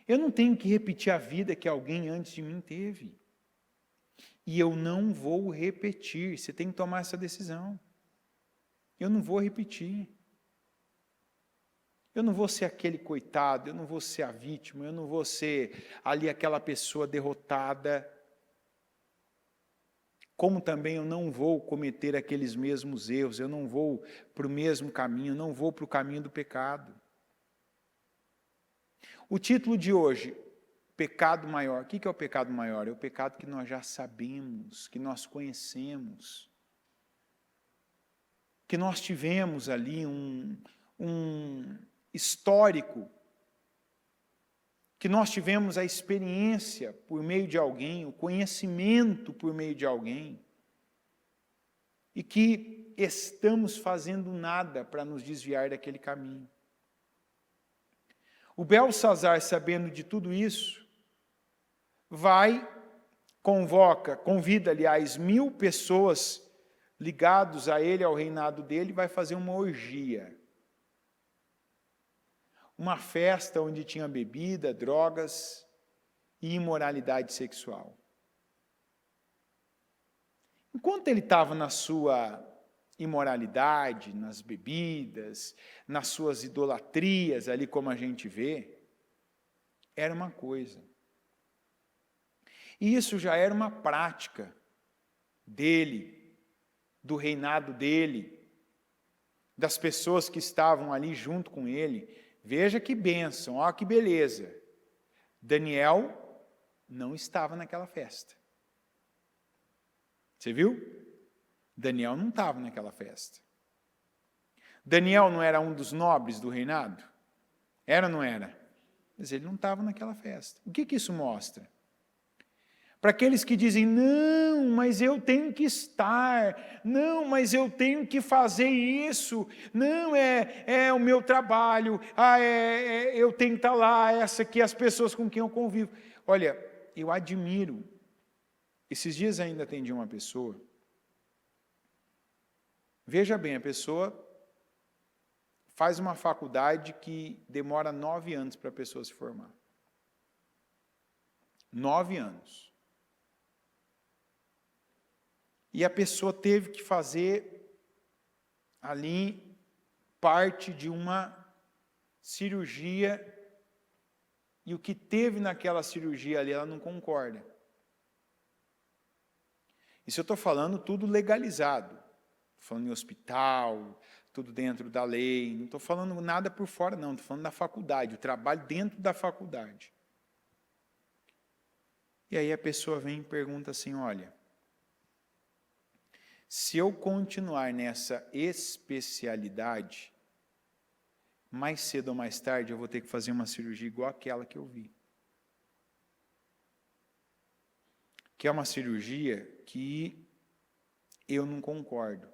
Eu não tenho que repetir a vida que alguém antes de mim teve. E eu não vou repetir, você tem que tomar essa decisão. Eu não vou repetir. Eu não vou ser aquele coitado, eu não vou ser a vítima, eu não vou ser ali aquela pessoa derrotada. Como também eu não vou cometer aqueles mesmos erros, eu não vou para o mesmo caminho, eu não vou para o caminho do pecado. O título de hoje, pecado maior. O que é o pecado maior? É o pecado que nós já sabemos, que nós conhecemos, que nós tivemos ali um histórico, que nós tivemos a experiência por meio de alguém, o conhecimento por meio de alguém, e que estamos fazendo nada para nos desviar daquele caminho. O Belsazar, sabendo de tudo isso, convida, aliás, 1000 pessoas ligados a ele, ao reinado dele, vai fazer uma orgia. Uma festa onde tinha bebida, drogas e imoralidade sexual. Enquanto ele estava na sua imoralidade, nas bebidas, nas suas idolatrias, ali como a gente vê, era uma coisa. E isso já era uma prática dele, do reinado dele, das pessoas que estavam ali junto com ele. Veja que bênção, ó que beleza. Daniel não estava naquela festa. Você viu? Daniel não estava naquela festa. Daniel não era um dos nobres do reinado? Era ou não era? Mas ele não estava naquela festa. O que isso mostra? Para aqueles que dizem, não, mas eu tenho que estar, não, mas eu tenho que fazer isso, não, é o meu trabalho, eu tenho que estar lá, essa aqui, as pessoas com quem eu convivo. Olha, eu admiro, esses dias ainda atendi uma pessoa, veja bem, a pessoa faz uma faculdade que demora 9 anos para a pessoa se formar. 9 anos. E a pessoa teve que fazer ali parte de uma cirurgia, e o que teve naquela cirurgia ali, ela não concorda. Isso eu estou falando tudo legalizado. Estou falando em hospital, tudo dentro da lei, não estou falando nada por fora não, estou falando da faculdade, o trabalho dentro da faculdade. E aí a pessoa vem e pergunta assim, olha, se eu continuar nessa especialidade, mais cedo ou mais tarde eu vou ter que fazer uma cirurgia igual aquela que eu vi. Que é uma cirurgia que eu não concordo.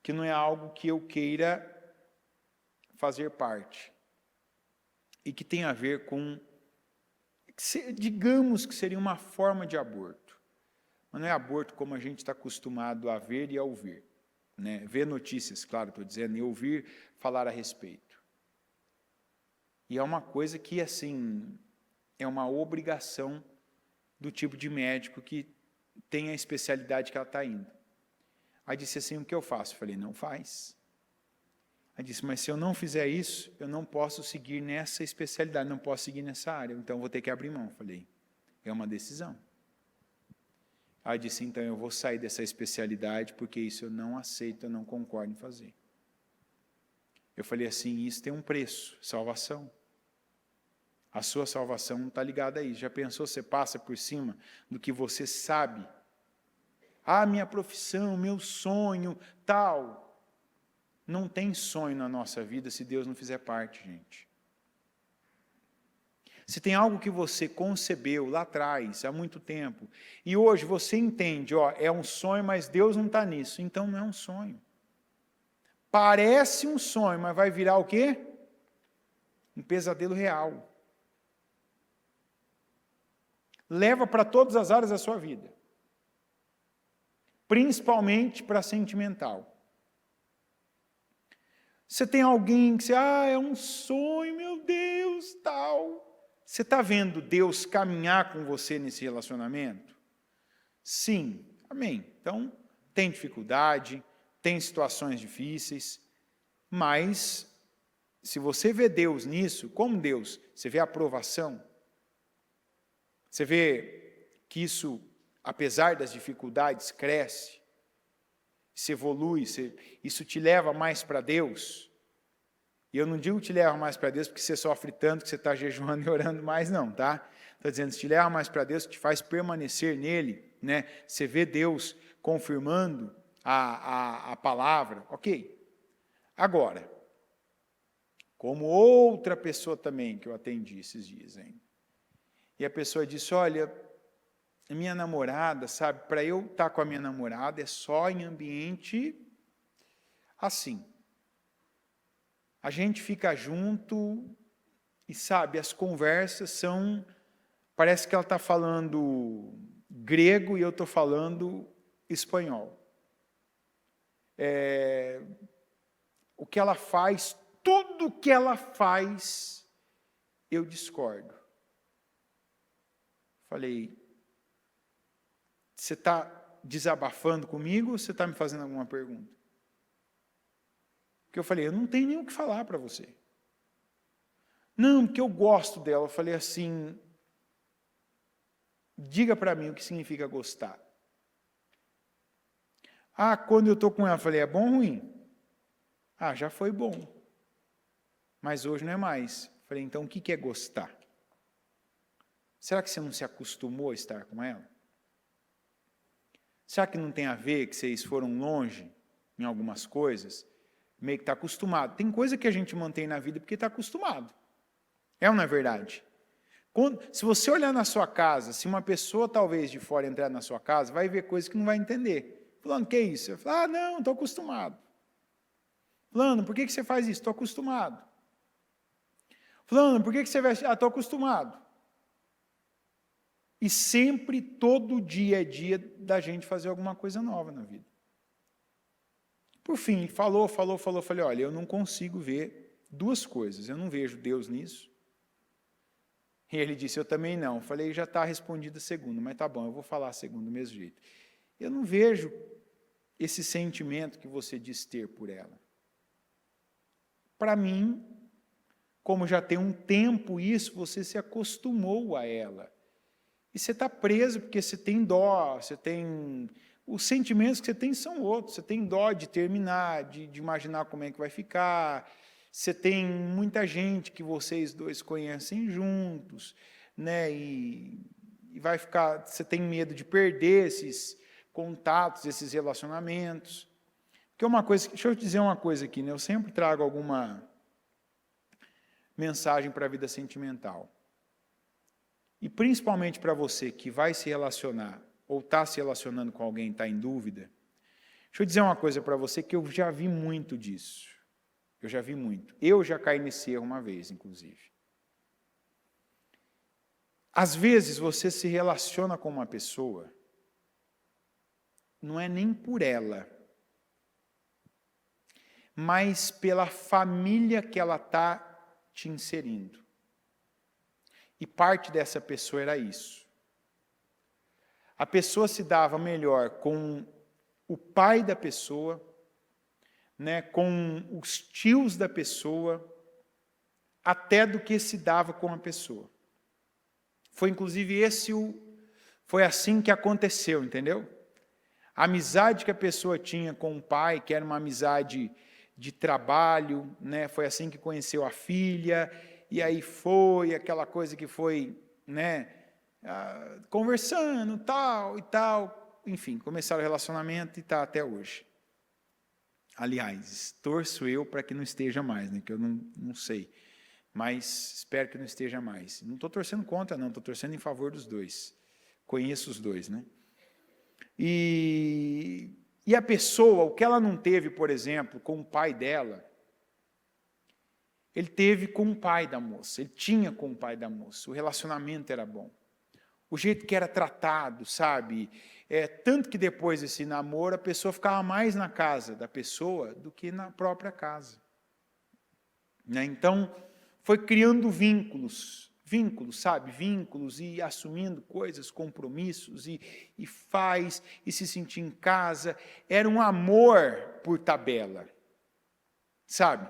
Que não é algo que eu queira fazer parte. E que tem a ver com, digamos que seria uma forma de aborto. Mas não é aborto como a gente está acostumado a ver e a ouvir. Né? Ver notícias, claro, estou dizendo, e ouvir falar a respeito. E é uma coisa que, assim, é uma obrigação do tipo de médico que tem a especialidade que ela está indo. Aí disse assim, o que eu faço? Eu falei, não faz. Aí disse, mas se eu não fizer isso, eu não posso seguir nessa especialidade, não posso seguir nessa área, então eu vou ter que abrir mão. Eu falei, é uma decisão. Aí disse, então eu vou sair dessa especialidade, porque isso eu não aceito, eu não concordo em fazer. Eu falei assim, isso tem um preço, salvação. A sua salvação não está ligada a isso. Já pensou, você passa por cima do que você sabe? Ah, minha profissão, meu sonho, tal. Não tem sonho na nossa vida se Deus não fizer parte, gente. Se tem algo que você concebeu lá atrás, há muito tempo, e hoje você entende, é um sonho, mas Deus não está nisso, então não é um sonho. Parece um sonho, mas vai virar o quê? Um pesadelo real. Leva para todas as áreas da sua vida. Principalmente para a sentimental. Você tem alguém que você, é um sonho, meu Deus, tal. Você está vendo Deus caminhar com você nesse relacionamento? Sim, amém. Então, tem dificuldade, tem situações difíceis, mas se você vê Deus nisso, como Deus, você vê a aprovação, você vê que isso, apesar das dificuldades, cresce, se evolui, isso te leva mais para Deus, E eu não digo que te leva mais para Deus porque você sofre tanto que você está jejuando e orando mais, não, tá? Estou dizendo, se te leva mais para Deus, que te faz permanecer nele, né? Você vê Deus confirmando a palavra, ok. Agora, como outra pessoa também que eu atendi esses dias, hein? E a pessoa disse, olha, minha namorada, sabe, para eu estar com a minha namorada é só em ambiente assim. A gente fica junto e, sabe, as conversas são... Parece que ela está falando grego e eu estou falando espanhol. O que ela faz, tudo que ela faz, eu discordo. Falei, você está desabafando comigo ou você está me fazendo alguma pergunta? Porque eu falei, eu não tenho nem o que falar para você. Não, porque eu gosto dela. Eu falei assim, diga para mim o que significa gostar. Ah, quando eu estou com ela, eu falei, é bom ou ruim? Ah, já foi bom. Mas hoje não é mais. Eu falei, então o que é gostar? Será que você não se acostumou a estar com ela? Será que não tem a ver que vocês foram longe em algumas coisas? Meio que está acostumado. Tem coisa que a gente mantém na vida porque está acostumado. É ou não é verdade? Se você olhar na sua casa, se uma pessoa talvez de fora entrar na sua casa, vai ver coisas que não vai entender. Falando, que é isso? Eu falo, não, estou acostumado. Fulano, por que você faz isso? Estou acostumado. Fulano, por que você veste? Ah, estou acostumado. E sempre, todo dia é dia da gente fazer alguma coisa nova na vida. Por fim, falou, falei, olha, eu não consigo ver duas coisas. Eu não vejo Deus nisso. E ele disse, eu também não. Falei, já está respondida a segunda, mas tá bom, eu vou falar a segunda do mesmo jeito. Eu não vejo esse sentimento que você diz ter por ela. Para mim, como já tem um tempo isso, você se acostumou a ela. E você está preso porque você tem dó, você tem... Os sentimentos que você tem são outros. Você tem dó de terminar, de imaginar como é que vai ficar. Você tem muita gente que vocês dois conhecem juntos, né? E vai ficar... Você tem medo de perder esses contatos, esses relacionamentos. Porque uma coisa... Deixa eu te dizer uma coisa aqui, né? Eu sempre trago alguma mensagem para a vida sentimental. E principalmente para você que vai se relacionar, ou está se relacionando com alguém e está em dúvida, deixa eu dizer uma coisa para você que eu já vi muito disso. Eu já vi muito. Eu já caí nesse erro uma vez, inclusive. Às vezes você se relaciona com uma pessoa, não é nem por ela, mas pela família que ela está te inserindo. E parte dessa pessoa era isso. A pessoa se dava melhor com o pai da pessoa, né, com os tios da pessoa, até do que se dava com a pessoa. Foi inclusive foi assim que aconteceu, entendeu? A amizade que a pessoa tinha com o pai, que era uma amizade de trabalho, né, foi assim que conheceu a filha, e aí foi aquela coisa que foi, né, conversando, tal e tal, enfim, começaram o relacionamento e está até hoje. Aliás, torço eu para que não esteja mais, né, que eu não sei, mas espero que não esteja mais. Não estou torcendo contra, não, estou torcendo em favor dos dois. Conheço os dois, né? E a pessoa, o que ela não teve, por exemplo, com o pai dela, ele teve com o pai da moça, ele tinha com o pai da moça, o relacionamento era bom. O jeito que era tratado, sabe? Tanto que depois desse namoro, a pessoa ficava mais na casa da pessoa do que na própria casa. Né? Então, foi criando vínculos, sabe? Vínculos e assumindo coisas, compromissos, e se sentir em casa. Era um amor por tabela, sabe?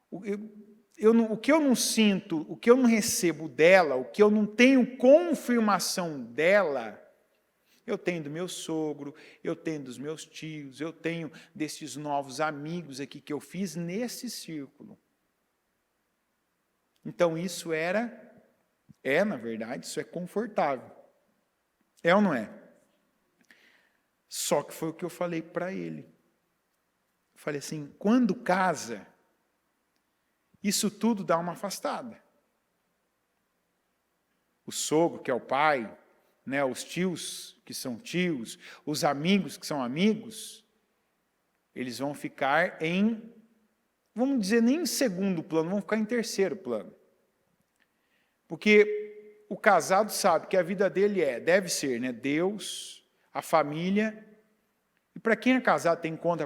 O que eu não sinto, o que eu não recebo dela, o que eu não tenho confirmação dela, eu tenho do meu sogro, eu tenho dos meus tios, eu tenho desses novos amigos aqui que eu fiz nesse círculo. Então isso na verdade, isso é confortável. É ou não é? Só que foi o que eu falei para ele. Falei assim, quando casa, isso tudo dá uma afastada. O sogro, que é o pai, né, os tios, que são tios, os amigos, que são amigos, eles vão ficar vamos dizer, nem em segundo plano, vão ficar em terceiro plano. Porque o casado sabe que a vida dele deve ser, né, Deus, a família. E para quem é casado tem conta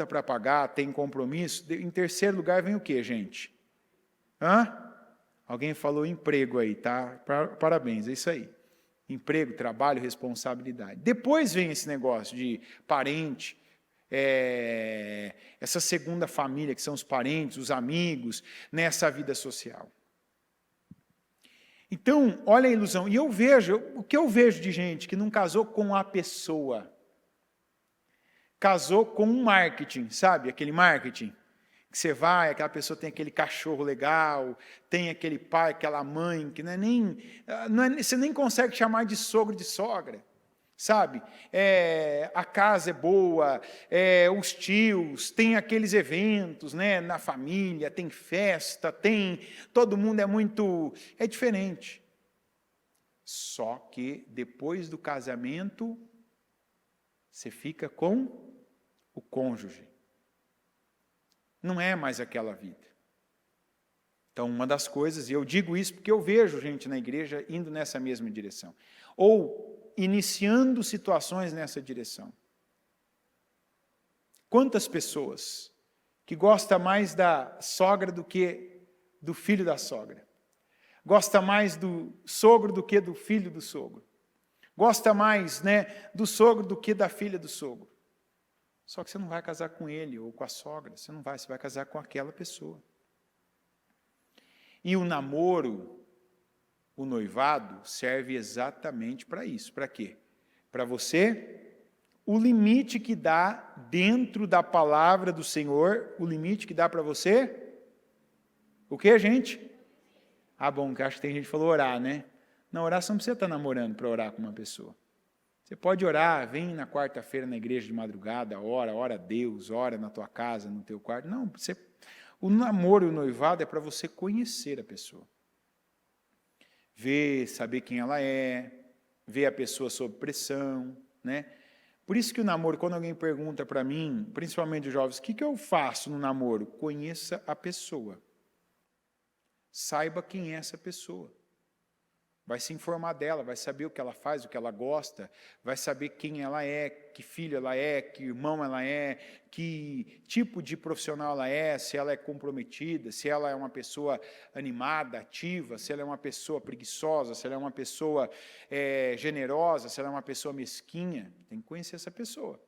para pagar, tem compromisso, em terceiro lugar vem o quê, gente? Alguém falou emprego aí, tá? Parabéns, é isso aí. Emprego, trabalho, responsabilidade. Depois vem esse negócio de parente, essa segunda família, que são os parentes, os amigos, nessa vida social. Então, olha a ilusão. E o que eu vejo de gente que não casou com a pessoa, casou com um marketing, sabe? Aquele marketing que você vai, aquela pessoa tem aquele cachorro legal, tem aquele pai, aquela mãe, que você nem consegue chamar de sogro de sogra, sabe? A casa é boa, os tios, tem aqueles eventos, né, na família, tem festa, todo mundo é diferente. Só que depois do casamento, você fica com o cônjuge. Não é mais aquela vida. Então, uma das coisas, e eu digo isso porque eu vejo gente na igreja indo nessa mesma direção, ou iniciando situações nessa direção. Quantas pessoas que gostam mais da sogra do que do filho da sogra? Gosta mais do sogro do que do filho do sogro? Gosta mais, né, do sogro do que da filha do sogro? Só que você não vai casar com ele ou com a sogra, você vai casar com aquela pessoa. E o namoro, o noivado, serve exatamente para isso. Para quê? Para você, o limite que dá dentro da palavra do Senhor, o limite que dá para você, o que, gente? Bom, que acho que tem gente que falou orar, né? Não, orar você não precisa estar namorando para orar com uma pessoa. Você pode orar, vem na quarta-feira na igreja de madrugada, ora a Deus, ora na tua casa, no teu quarto. Não, o namoro e o noivado é para você conhecer a pessoa. Ver, saber quem ela é, ver a pessoa sob pressão, né? Por isso que o namoro, quando alguém pergunta para mim, principalmente os jovens, o que eu faço no namoro? Conheça a pessoa. Saiba quem é essa pessoa. Vai se informar dela, vai saber o que ela faz, o que ela gosta, vai saber quem ela é, que filho ela é, que irmão ela é, que tipo de profissional ela é, se ela é comprometida, se ela é uma pessoa animada, ativa, se ela é uma pessoa preguiçosa, se ela é uma pessoa generosa, se ela é uma pessoa mesquinha. Tem que conhecer essa pessoa.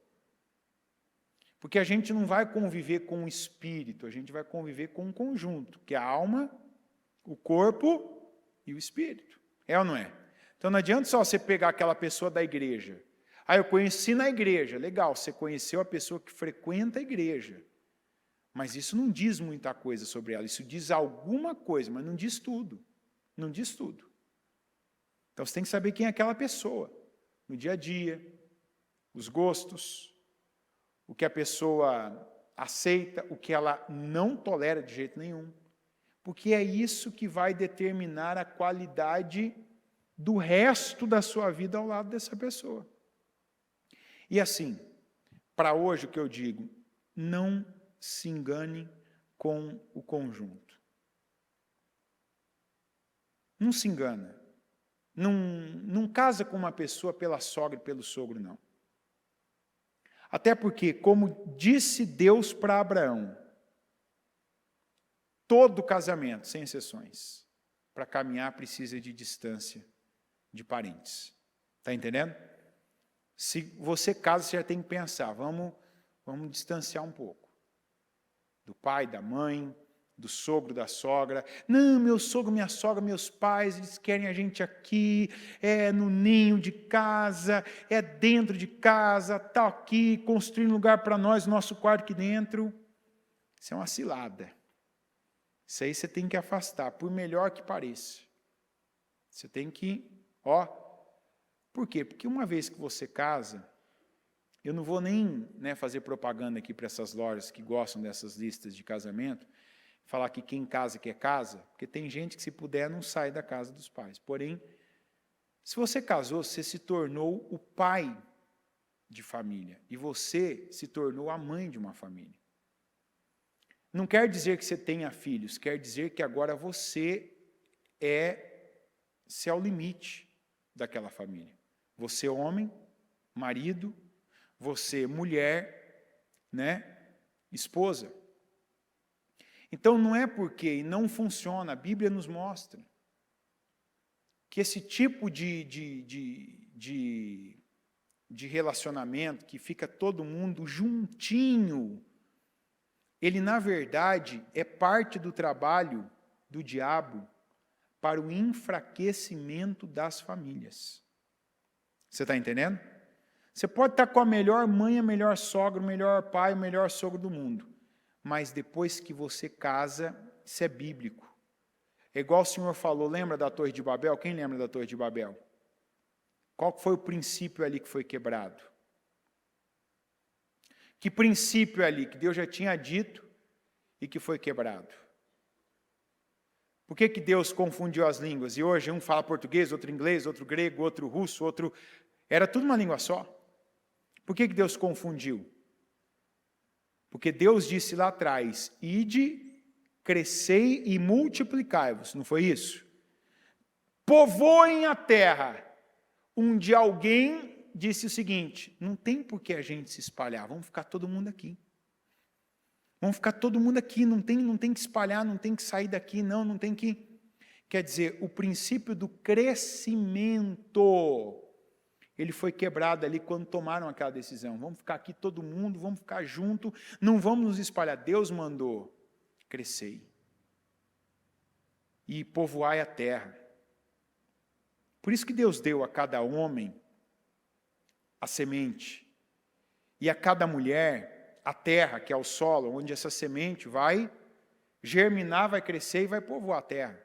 Porque a gente não vai conviver com o espírito, a gente vai conviver com um conjunto, que é a alma, o corpo e o espírito. É ou não é? Então não adianta só você pegar aquela pessoa da igreja. Eu conheci na igreja. Legal, você conheceu a pessoa que frequenta a igreja. Mas isso não diz muita coisa sobre ela. Isso diz alguma coisa, mas não diz tudo. Não diz tudo. Então você tem que saber quem é aquela pessoa. No dia a dia, os gostos, o que a pessoa aceita, o que ela não tolera de jeito nenhum. Porque é isso que vai determinar a qualidade do resto da sua vida ao lado dessa pessoa. E assim, para hoje o que eu digo, não se engane com o conjunto. Não se engana. Não casa com uma pessoa pela sogra e pelo sogro, não. Até porque, como disse Deus para Abraão, todo casamento, sem exceções, para caminhar precisa de distância de parentes. Está entendendo? Se você casa, você já tem que pensar, vamos distanciar um pouco. Do pai, da mãe, do sogro, da sogra. Não, meu sogro, minha sogra, meus pais, eles querem a gente aqui, no ninho de casa, dentro de casa, está aqui, construindo lugar para nós, nosso quarto aqui dentro. Isso é uma cilada. Isso aí você tem que afastar, por melhor que pareça. Você tem que, por quê? Porque uma vez que você casa, eu não vou nem fazer propaganda aqui para essas lojas que gostam dessas listas de casamento, falar que quem casa quer casa, porque tem gente que, se puder, não sai da casa dos pais. Porém, se você casou, você se tornou o pai de família, e você se tornou a mãe de uma família. Não quer dizer que você tenha filhos, quer dizer que agora você é o limite daquela família. Você homem, marido, você mulher, esposa. Então não é porque e não funciona, a Bíblia nos mostra que esse tipo de relacionamento, que fica todo mundo juntinho, ele, na verdade, é parte do trabalho do diabo para o enfraquecimento das famílias. Você está entendendo? Você pode estar com a melhor mãe, a melhor sogra, o melhor pai, o melhor sogro do mundo, mas depois que você casa, isso é bíblico. É igual o Senhor falou, lembra da Torre de Babel? Quem lembra da Torre de Babel? Qual foi o princípio ali que foi quebrado? Que princípio ali que Deus já tinha dito e que foi quebrado? Por que Deus confundiu as línguas? E hoje um fala português, outro inglês, outro grego, outro russo, outro... Era tudo uma língua só. Por que Deus confundiu? Porque Deus disse lá atrás, ide, crescei e multiplicai-vos, não foi isso? Povoem a terra. Um dia alguém disse o seguinte, não tem por que a gente se espalhar, vamos ficar todo mundo aqui. Vamos ficar todo mundo aqui, não tem que espalhar, não tem que sair daqui, não tem que... Quer dizer, o princípio do crescimento, ele foi quebrado ali quando tomaram aquela decisão. Vamos ficar aqui todo mundo, vamos ficar junto, não vamos nos espalhar. Deus mandou, crescei. E povoai a terra. Por isso que Deus deu a cada homem a semente, e a cada mulher a terra, que é o solo, onde essa semente vai germinar, vai crescer e vai povoar a terra.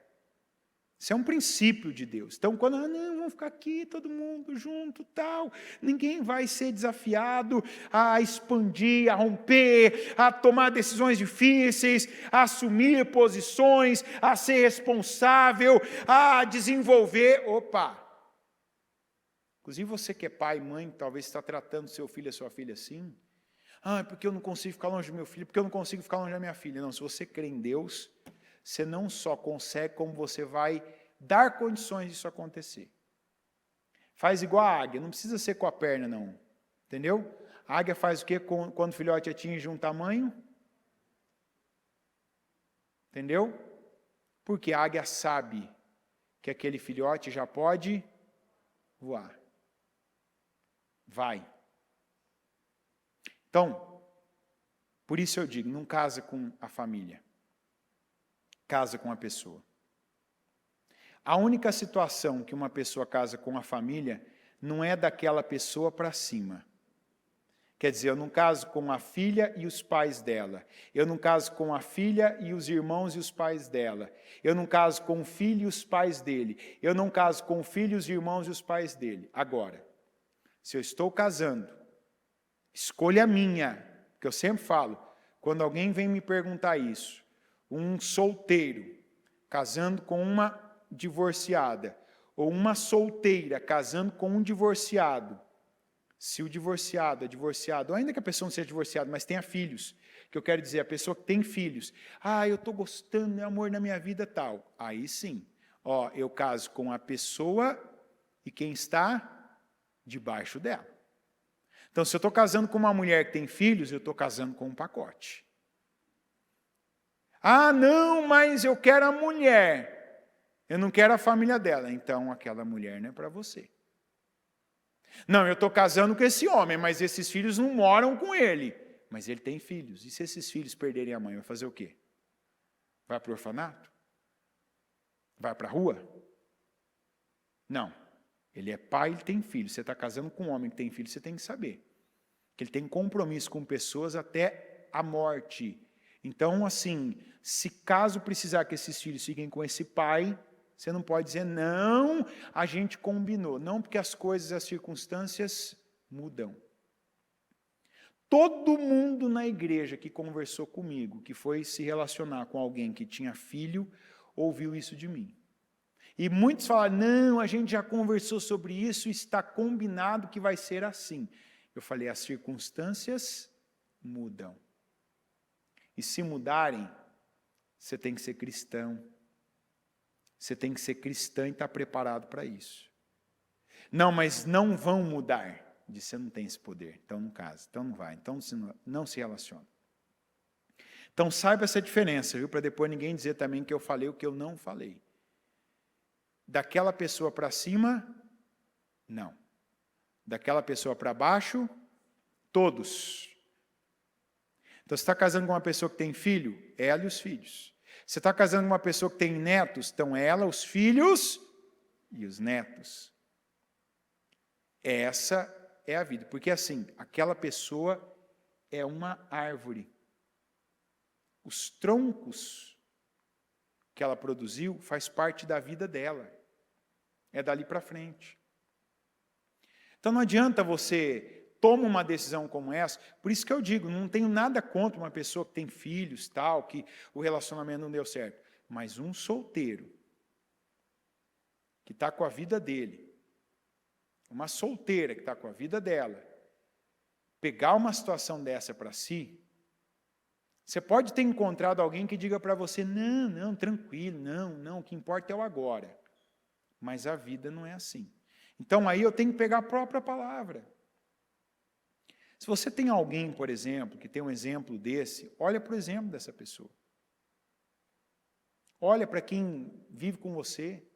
Isso é um princípio de Deus. Então, quando vamos ficar aqui, todo mundo junto, tal, ninguém vai ser desafiado a expandir, a romper, a tomar decisões difíceis, a assumir posições, a ser responsável, a desenvolver. Opa! Inclusive você que é pai e mãe, talvez está tratando seu filho e sua filha assim. Porque eu não consigo ficar longe do meu filho, porque eu não consigo ficar longe da minha filha. Não, se você crê em Deus, você não só consegue, como você vai dar condições disso acontecer. Faz igual a águia, não precisa ser com a perna, não. Entendeu? A águia faz o quê quando o filhote atinge um tamanho? Entendeu? Porque a águia sabe que aquele filhote já pode voar. Vai. Então, por isso eu digo, não casa com a família. Casa com a pessoa. A única situação que uma pessoa casa com a família não é daquela pessoa para cima. Quer dizer, eu não caso com a filha e os pais dela. Eu não caso com a filha e os irmãos e os pais dela. Eu não caso com o filho e os pais dele. Eu não caso com o filho, os irmãos e os pais dele. Agora, se eu estou casando, escolha minha, que eu sempre falo, quando alguém vem me perguntar isso, um solteiro casando com uma divorciada, ou uma solteira casando com um divorciado, se o divorciado é divorciado, ainda que a pessoa não seja divorciada, mas tenha filhos, que eu quero dizer, a pessoa que tem filhos, eu estou gostando, meu amor na minha vida tal, aí sim, eu caso com a pessoa e quem está debaixo dela. Então, se eu estou casando com uma mulher que tem filhos, eu estou casando com um pacote. Não, mas eu quero a mulher. Eu não quero a família dela. Então, aquela mulher não é para você. Não, eu estou casando com esse homem, mas esses filhos não moram com ele. Mas ele tem filhos. E se esses filhos perderem a mãe, vai fazer o quê? Vai para o orfanato? Vai para a rua? Não. Ele é pai, ele tem filho. Você está casando com um homem que tem filho, você tem que saber que ele tem compromisso com pessoas até a morte. Então, assim, Se caso precisar que esses filhos fiquem com esse pai, você não pode dizer, não, a gente combinou. Não, porque as coisas, as circunstâncias mudam. Todo mundo na igreja que conversou comigo, que foi se relacionar com alguém que tinha filho, ouviu isso de mim. E muitos falaram, não, a gente já conversou sobre isso, está combinado que vai ser assim. Eu falei, as circunstâncias mudam. E se mudarem, você tem que ser cristão. Você tem que ser cristã e estar preparado para isso. Não, mas não vão mudar. Disse, você não tem esse poder, então não casa, então não vai, então não se relaciona. Então saiba essa diferença, viu? Para depois ninguém dizer também que eu falei o que eu não falei. Daquela pessoa para cima, não. Daquela pessoa para baixo, todos. Então você está casando com uma pessoa que tem filho? Ela e os filhos. Você está casando com uma pessoa que tem netos? Então ela, os filhos e os netos. Essa é a vida, porque assim, aquela pessoa é uma árvore. Os troncos que ela produziu faz parte da vida dela. É dali para frente. Então não adianta você tomar uma decisão como essa, por isso que eu digo, não tenho nada contra uma pessoa que tem filhos, tal, que o relacionamento não deu certo, mas um solteiro, que está com a vida dele, uma solteira que está com a vida dela, pegar uma situação dessa para si, você pode ter encontrado alguém que diga para você, não, tranquilo, não, o que importa é o agora. Mas a vida não é assim. Então aí eu tenho que pegar a própria palavra. Se você tem alguém, por exemplo, que tem um exemplo desse, olha para o exemplo dessa pessoa. Olha para quem vive com você.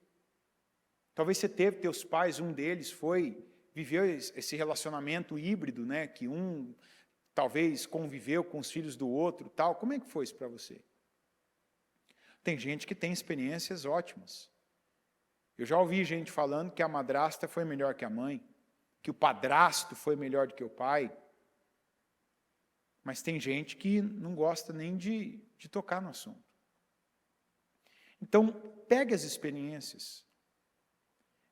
Talvez você teve teus pais, um deles viveu esse relacionamento híbrido, né? Que um talvez conviveu com os filhos do outro, tal. Como é que foi isso para você? Tem gente que tem experiências ótimas. Eu já ouvi gente falando que a madrasta foi melhor que a mãe, que o padrasto foi melhor do que o pai. Mas tem gente que não gosta nem de tocar no assunto. Então, pegue as experiências.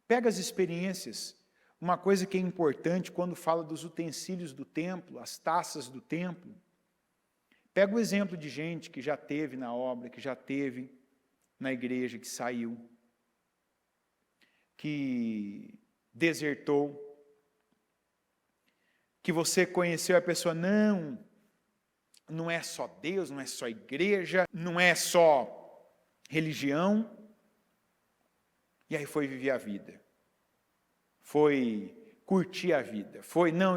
Pega as experiências. Uma coisa que é importante quando fala dos utensílios do templo, as taças do templo. Pega o exemplo de gente que já teve na obra, que já teve na igreja, que saiu, que desertou, que você conheceu a pessoa, não é só Deus, não é só igreja, não é só religião, e aí foi viver a vida, foi curtir a vida,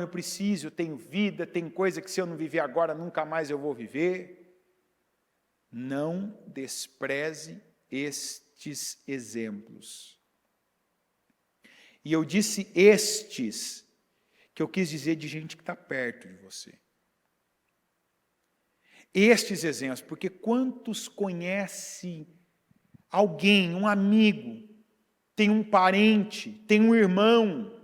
eu preciso, eu tenho vida, tem coisa que se eu não viver agora, nunca mais eu vou viver. Não despreze estes exemplos. E eu disse estes, que eu quis dizer de gente que está perto de você. Estes exemplos, porque quantos conhecem alguém, um amigo, tem um parente, tem um irmão,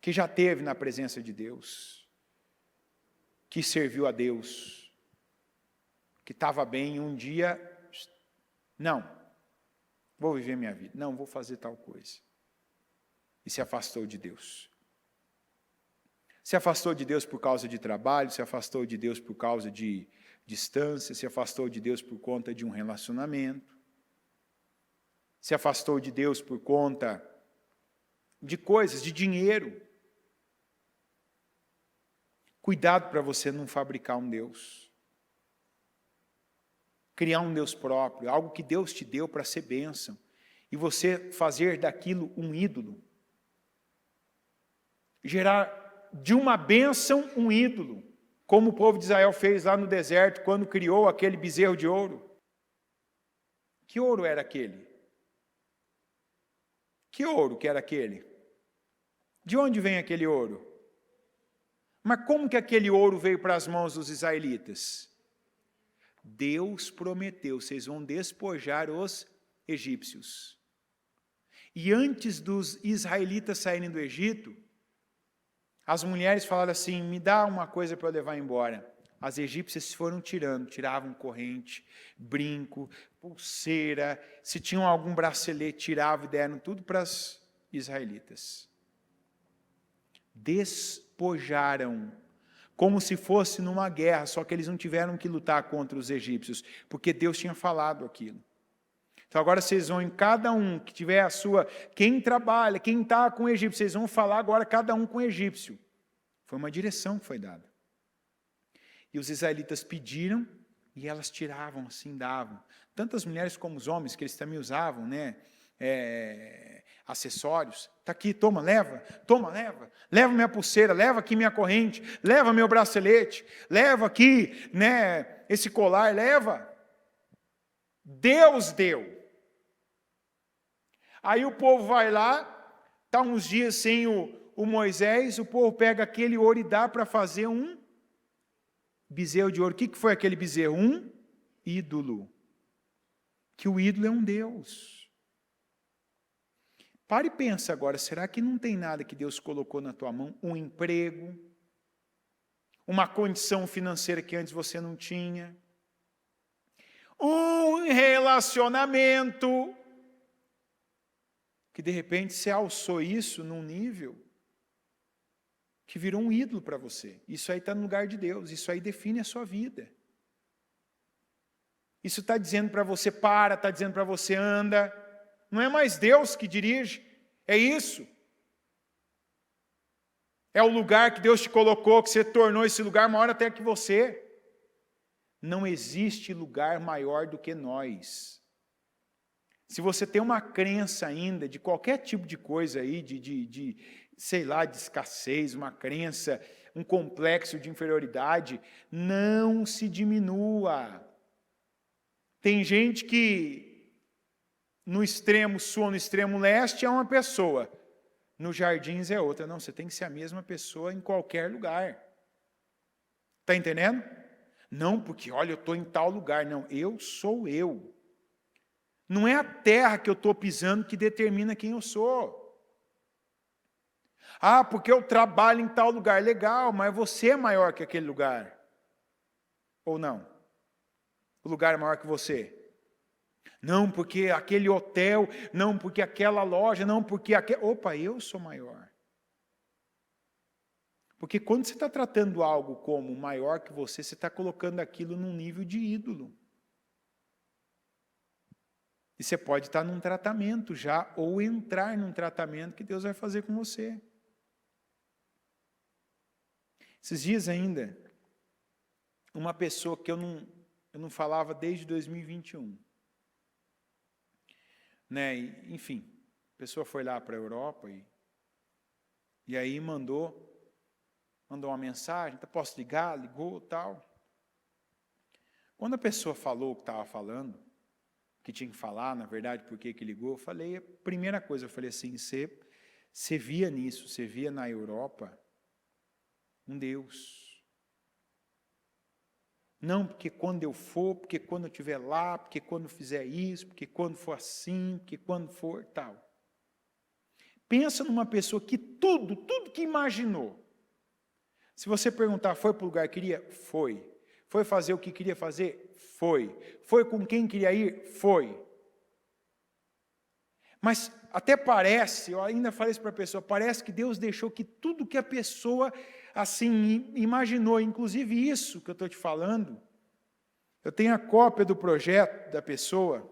que já esteve na presença de Deus, que serviu a Deus, que estava bem um dia, não, vou viver minha vida, não, vou fazer tal coisa. E se afastou de Deus. Se afastou de Deus por causa de trabalho, se afastou de Deus por causa de distância, se afastou de Deus por conta de um relacionamento, se afastou de Deus por conta de coisas, de dinheiro. Cuidado para você não fabricar um Deus. Criar um Deus próprio, algo que Deus te deu para ser bênção, e você fazer daquilo um ídolo. Gerar de uma bênção um ídolo, como o povo de Israel fez lá no deserto, quando criou aquele bezerro de ouro. Que ouro era aquele? Que ouro que era aquele? De onde vem aquele ouro? Mas como que aquele ouro veio para as mãos dos israelitas? Deus prometeu, vocês vão despojar os egípcios. E antes dos israelitas saírem do Egito, as mulheres falaram assim, me dá uma coisa para eu levar embora. as egípcias foram tiravam corrente, brinco, pulseira, se tinham algum bracelete, tiravam e deram tudo para as israelitas. Despojaram, como se fosse numa guerra, só que eles não tiveram que lutar contra os egípcios, porque Deus tinha falado aquilo. Então agora vocês vão em cada um que tiver a sua, quem trabalha, quem está com o egípcio, vocês vão falar agora cada um com o egípcio. Foi uma direção que foi dada. E os israelitas pediram e elas tiravam, assim, davam. Tanto as mulheres como os homens, que eles também usavam, né? Acessórios. Está aqui, toma, leva. Leva minha pulseira, leva aqui minha corrente, leva meu bracelete, leva aqui, né, esse colar, leva. Deus deu. Aí o povo vai lá, está uns dias sem o Moisés, o povo pega aquele ouro e dá para fazer um bezerro de ouro. O que foi aquele bezerro? Um ídolo. Que o ídolo é um Deus. Pare e pensa agora, será que não tem nada que Deus colocou na tua mão? Um emprego, uma condição financeira que antes você não tinha, um relacionamento, que de repente você alçou isso num nível que virou um ídolo para você. Isso aí está no lugar de Deus, isso aí define a sua vida. Isso está dizendo para você para, está dizendo para você anda. Não é mais Deus que dirige, é isso. É o lugar que Deus te colocou, que você tornou esse lugar maior até que você. Não existe lugar maior do que nós. Se você tem uma crença ainda de qualquer tipo de coisa aí, sei lá, de escassez, uma crença, um complexo de inferioridade, não se diminua. Tem gente que no extremo sul, no extremo leste é uma pessoa, nos jardins é outra. Não, você tem que ser a mesma pessoa em qualquer lugar. Está entendendo? Não, porque olha, eu estou em tal lugar. Não, eu sou eu. Não é a terra que eu estou pisando que determina quem eu sou. Ah, porque eu trabalho em tal lugar. Legal, mas você é maior que aquele lugar. Ou não? O lugar é maior que você. Não, porque aquele hotel, não, porque aquela loja, não, porque aquele... Opa, eu sou maior. Porque quando você está tratando algo como maior que você está colocando aquilo num nível de ídolo. E você pode estar num tratamento já, ou entrar num tratamento que Deus vai fazer com você. Esses dias ainda, uma pessoa que eu não falava desde 2021. Né? E, enfim, a pessoa foi lá para a Europa e aí mandou uma mensagem, posso ligar? Ligou, tal. Quando a pessoa falou o que estava falando, que tinha que falar, na verdade, por que ligou, eu falei, a primeira coisa, eu falei assim, você via nisso, você via na Europa um Deus. Não, porque quando eu for, porque quando eu estiver lá, porque quando eu fizer isso, porque quando for assim, porque quando for tal. Pensa numa pessoa que tudo que imaginou. Se você perguntar, foi para o lugar que queria? Foi. Foi fazer o que queria fazer? Foi. Foi com quem queria ir? Foi. Mas até parece, eu ainda falei isso para a pessoa, parece que Deus deixou que tudo que a pessoa assim imaginou, inclusive isso que eu estou te falando, eu tenho a cópia do projeto da pessoa,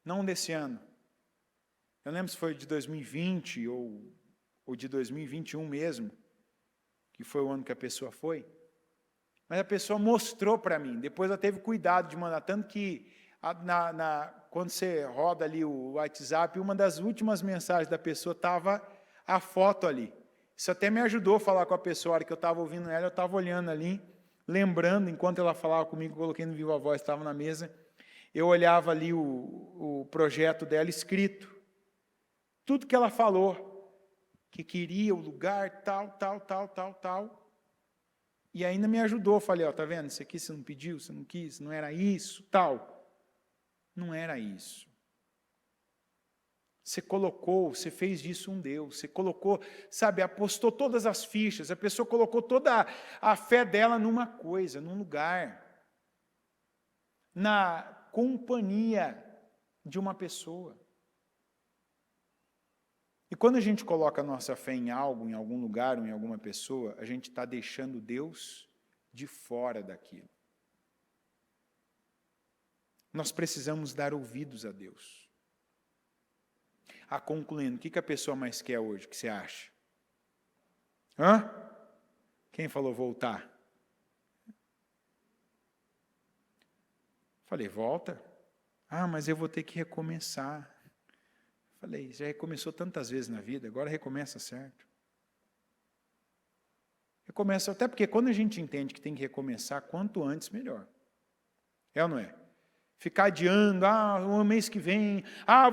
não desse ano. Eu lembro se foi de 2020 ou de 2021 mesmo, que foi o ano que a pessoa foi. Mas a pessoa mostrou para mim, depois ela teve cuidado de mandar, tanto que quando você roda ali o WhatsApp, uma das últimas mensagens da pessoa estava a foto ali. Isso até me ajudou a falar com a pessoa, a hora que eu estava ouvindo ela, eu estava olhando ali, lembrando, enquanto ela falava comigo, coloquei no Viva Voz, estava na mesa, eu olhava ali o projeto dela escrito, tudo que ela falou, que queria o lugar, tal, e ainda me ajudou, falei, ó, tá vendo, isso aqui você não pediu, você não quis, não era isso, tal. Não era isso. Você colocou, você fez disso um Deus, você colocou, sabe, apostou todas as fichas, a pessoa colocou toda a fé dela numa coisa, num lugar, na companhia de uma pessoa. E quando a gente coloca a nossa fé em algo, em algum lugar ou em alguma pessoa, a gente está deixando Deus de fora daquilo. Nós precisamos dar ouvidos a Deus. Concluindo, o que a pessoa mais quer hoje? O que você acha? Quem falou voltar? Falei, volta. Mas eu vou ter que recomeçar. Falei, já recomeçou tantas vezes na vida, agora recomeça certo. Recomeça, até porque quando a gente entende que tem que recomeçar, quanto antes, melhor. É ou não é? Ficar adiando, o mês que vem,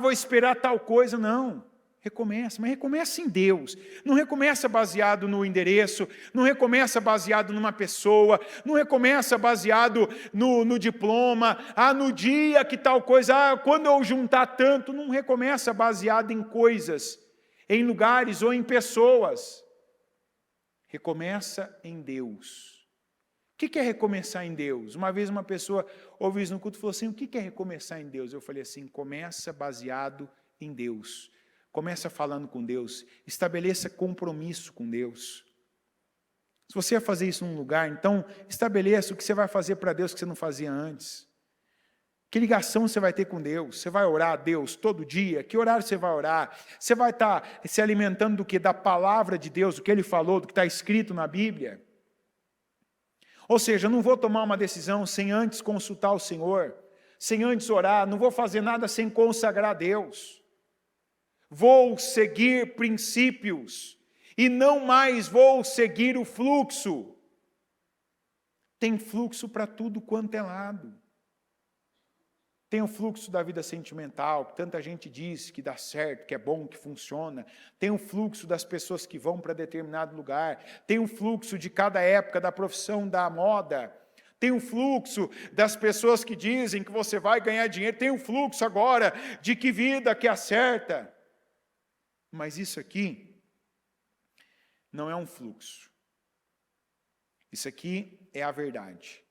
vou esperar tal coisa, não. Recomeça, mas recomeça em Deus. Não recomeça baseado no endereço, não recomeça baseado numa pessoa, não recomeça baseado no diploma, no dia que tal coisa, quando eu juntar tanto, não recomeça baseado em coisas, em lugares ou em pessoas. Recomeça em Deus. O que é recomeçar em Deus? Uma vez uma pessoa ouviu isso no culto e falou assim, o que é recomeçar em Deus? Eu falei assim, começa baseado em Deus. Começa falando com Deus. Estabeleça compromisso com Deus. Se você ia fazer isso num lugar, então estabeleça o que você vai fazer para Deus que você não fazia antes. Que ligação você vai ter com Deus? Você vai orar a Deus todo dia? Que horário você vai orar? Você vai estar se alimentando do que? Da palavra de Deus, do que Ele falou, do que está escrito na Bíblia? Ou seja, eu não vou tomar uma decisão sem antes consultar o Senhor, sem antes orar, não vou fazer nada sem consagrar a Deus. Vou seguir princípios e não mais vou seguir o fluxo. Tem fluxo para tudo quanto é lado. Tem o fluxo da vida sentimental, que tanta gente diz que dá certo, que é bom, que funciona. Tem o fluxo das pessoas que vão para determinado lugar. Tem o fluxo de cada época da profissão da moda. Tem o fluxo das pessoas que dizem que você vai ganhar dinheiro. Tem o fluxo agora de que vida que acerta. Mas isso aqui não é um fluxo. Isso aqui é a verdade.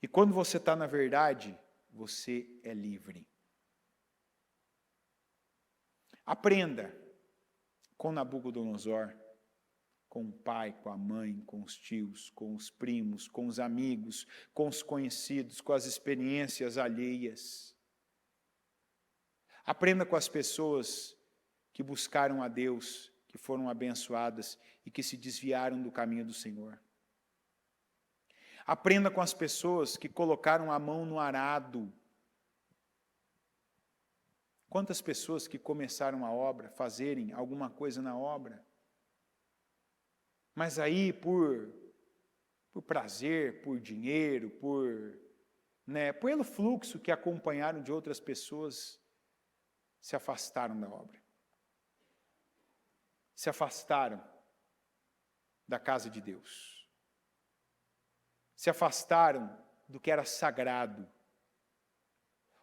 E quando você está na verdade, você é livre. Aprenda com Nabucodonosor, com o pai, com a mãe, com os tios, com os primos, com os amigos, com os conhecidos, com as experiências alheias. Aprenda com as pessoas que buscaram a Deus, que foram abençoadas e que se desviaram do caminho do Senhor. Aprenda com as pessoas que colocaram a mão no arado. Quantas pessoas que começaram a obra, fazerem alguma coisa na obra, mas aí por prazer, por dinheiro, pelo fluxo que acompanharam de outras pessoas, se afastaram da obra. Se afastaram da casa de Deus. Se afastaram do que era sagrado.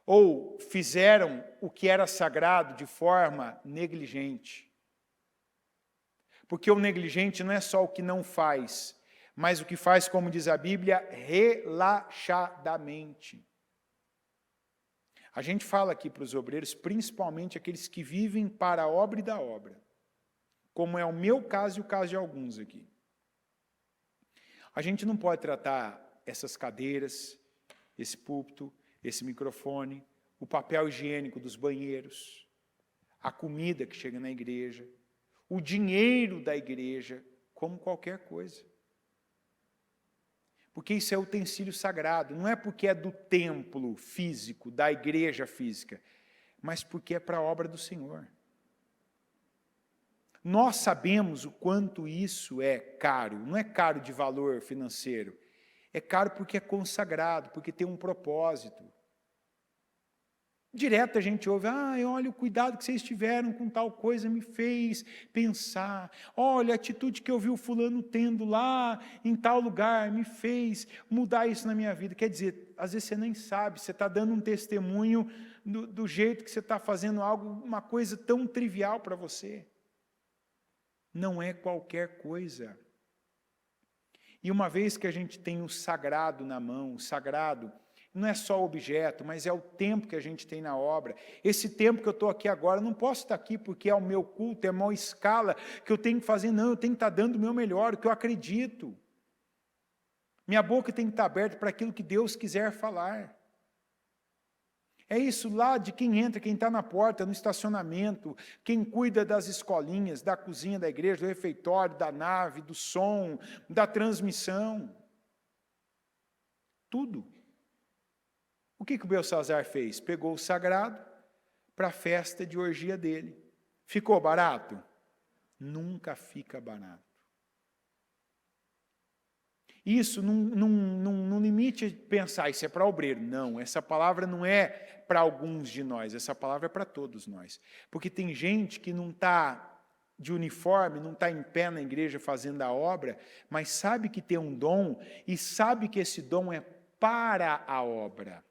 Ou fizeram o que era sagrado de forma negligente. Porque o negligente não é só o que não faz, mas o que faz, como diz a Bíblia, relaxadamente. A gente fala aqui para os obreiros, principalmente aqueles que vivem para a obra e da obra. Como é o meu caso e o caso de alguns aqui. A gente não pode tratar essas cadeiras, esse púlpito, esse microfone, o papel higiênico dos banheiros, a comida que chega na igreja, o dinheiro da igreja, como qualquer coisa. Porque isso é utensílio sagrado, não é porque é do templo físico, da igreja física, mas porque é para a obra do Senhor. Nós sabemos o quanto isso é caro, não é caro de valor financeiro, é caro porque é consagrado, porque tem um propósito. Direto a gente ouve, olha o cuidado que vocês tiveram com tal coisa, me fez pensar. Olha a atitude que eu vi o fulano tendo lá em tal lugar, me fez mudar isso na minha vida. Quer dizer, às vezes você nem sabe, você está dando um testemunho do jeito que você está fazendo algo, uma coisa tão trivial para você. Não é qualquer coisa. E uma vez que a gente tem o sagrado na mão, o sagrado não é só o objeto, mas é o tempo que a gente tem na obra. Esse tempo que eu estou aqui agora, eu não posso estar aqui porque é o meu culto, é a maior escala que eu tenho que fazer, não, eu tenho que estar dando o meu melhor, o que eu acredito. Minha boca tem que estar aberta para aquilo que Deus quiser falar. É isso lá de quem entra, quem está na porta, no estacionamento, quem cuida das escolinhas, da cozinha da igreja, do refeitório, da nave, do som, da transmissão. Tudo. O que o Belsazar fez? Pegou o sagrado para a festa de orgia dele. Ficou barato? Nunca fica barato. Isso não limite pensar, isso é para obreiro. Não, essa palavra não é para alguns de nós, essa palavra é para todos nós. Porque tem gente que não está de uniforme, não está em pé na igreja fazendo a obra, mas sabe que tem um dom e sabe que esse dom é para a obra.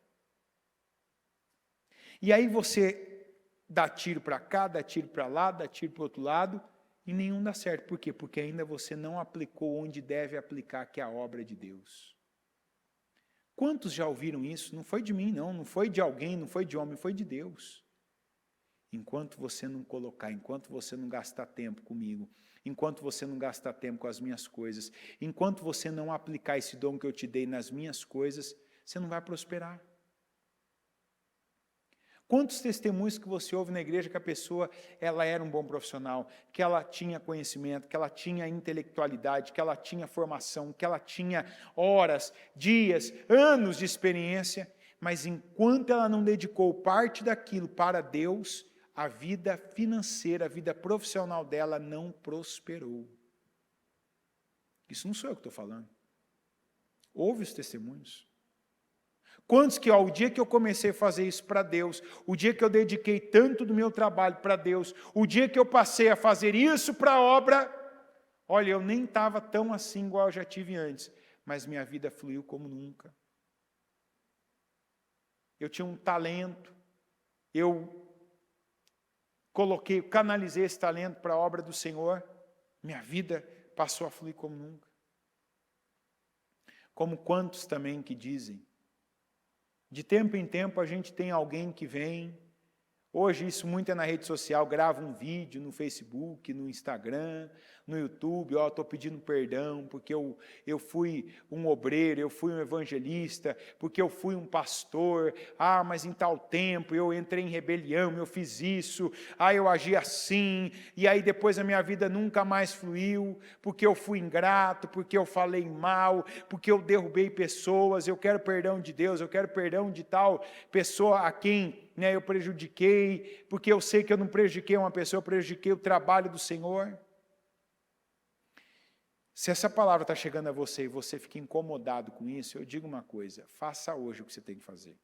E aí você dá tiro para cá, dá tiro para lá, dá tiro para o outro lado, e nenhum dá certo. Por quê? Porque ainda você não aplicou onde deve aplicar, que é a obra de Deus. Quantos já ouviram isso? Não foi de mim, não foi de alguém, não foi de homem, foi de Deus. Enquanto você não colocar, enquanto você não gastar tempo comigo, enquanto você não gastar tempo com as minhas coisas, enquanto você não aplicar esse dom que eu te dei nas minhas coisas, você não vai prosperar. Quantos testemunhos que você ouve na igreja que a pessoa, ela era um bom profissional, que ela tinha conhecimento, que ela tinha intelectualidade, que ela tinha formação, que ela tinha horas, dias, anos de experiência, mas enquanto ela não dedicou parte daquilo para Deus, a vida financeira, a vida profissional dela não prosperou. Isso não sou eu que estou falando. Ouve os testemunhos. Quantos que, o dia que eu comecei a fazer isso para Deus, o dia que eu dediquei tanto do meu trabalho para Deus, o dia que eu passei a fazer isso para a obra, olha, eu nem estava tão assim igual eu já tive antes, mas minha vida fluiu como nunca. Eu tinha um talento, eu canalizei esse talento para a obra do Senhor, minha vida passou a fluir como nunca. Como quantos também que dizem, de tempo em tempo a gente tem alguém que vem, hoje isso muito é na rede social, grava um vídeo no Facebook, no Instagram, no YouTube, estou pedindo perdão porque eu fui um obreiro, eu fui um evangelista, porque eu fui um pastor, mas em tal tempo eu entrei em rebelião, eu fiz isso, eu agi assim, e aí depois a minha vida nunca mais fluiu, porque eu fui ingrato, porque eu falei mal, porque eu derrubei pessoas, eu quero perdão de Deus, eu quero perdão de tal pessoa a quem eu prejudiquei, porque eu sei que eu não prejudiquei uma pessoa, eu prejudiquei o trabalho do Senhor. Se essa palavra está chegando a você e você fica incomodado com isso, eu digo uma coisa, faça hoje o que você tem que fazer.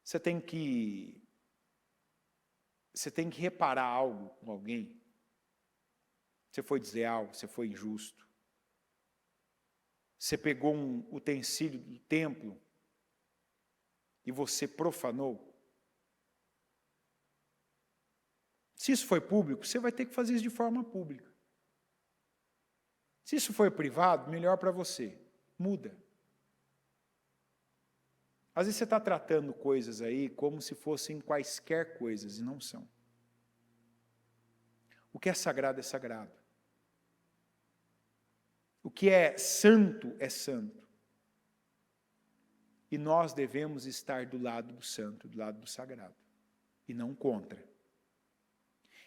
Você tem que reparar algo com alguém. Você foi desleal, você foi injusto. Você pegou um utensílio do templo e você profanou. Se isso foi público, você vai ter que fazer isso de forma pública. Se isso for privado, melhor para você. Muda. Às vezes você está tratando coisas aí como se fossem quaisquer coisas, e não são. O que é sagrado é sagrado. O que é santo é santo. E nós devemos estar do lado do santo, do lado do sagrado, e não contra.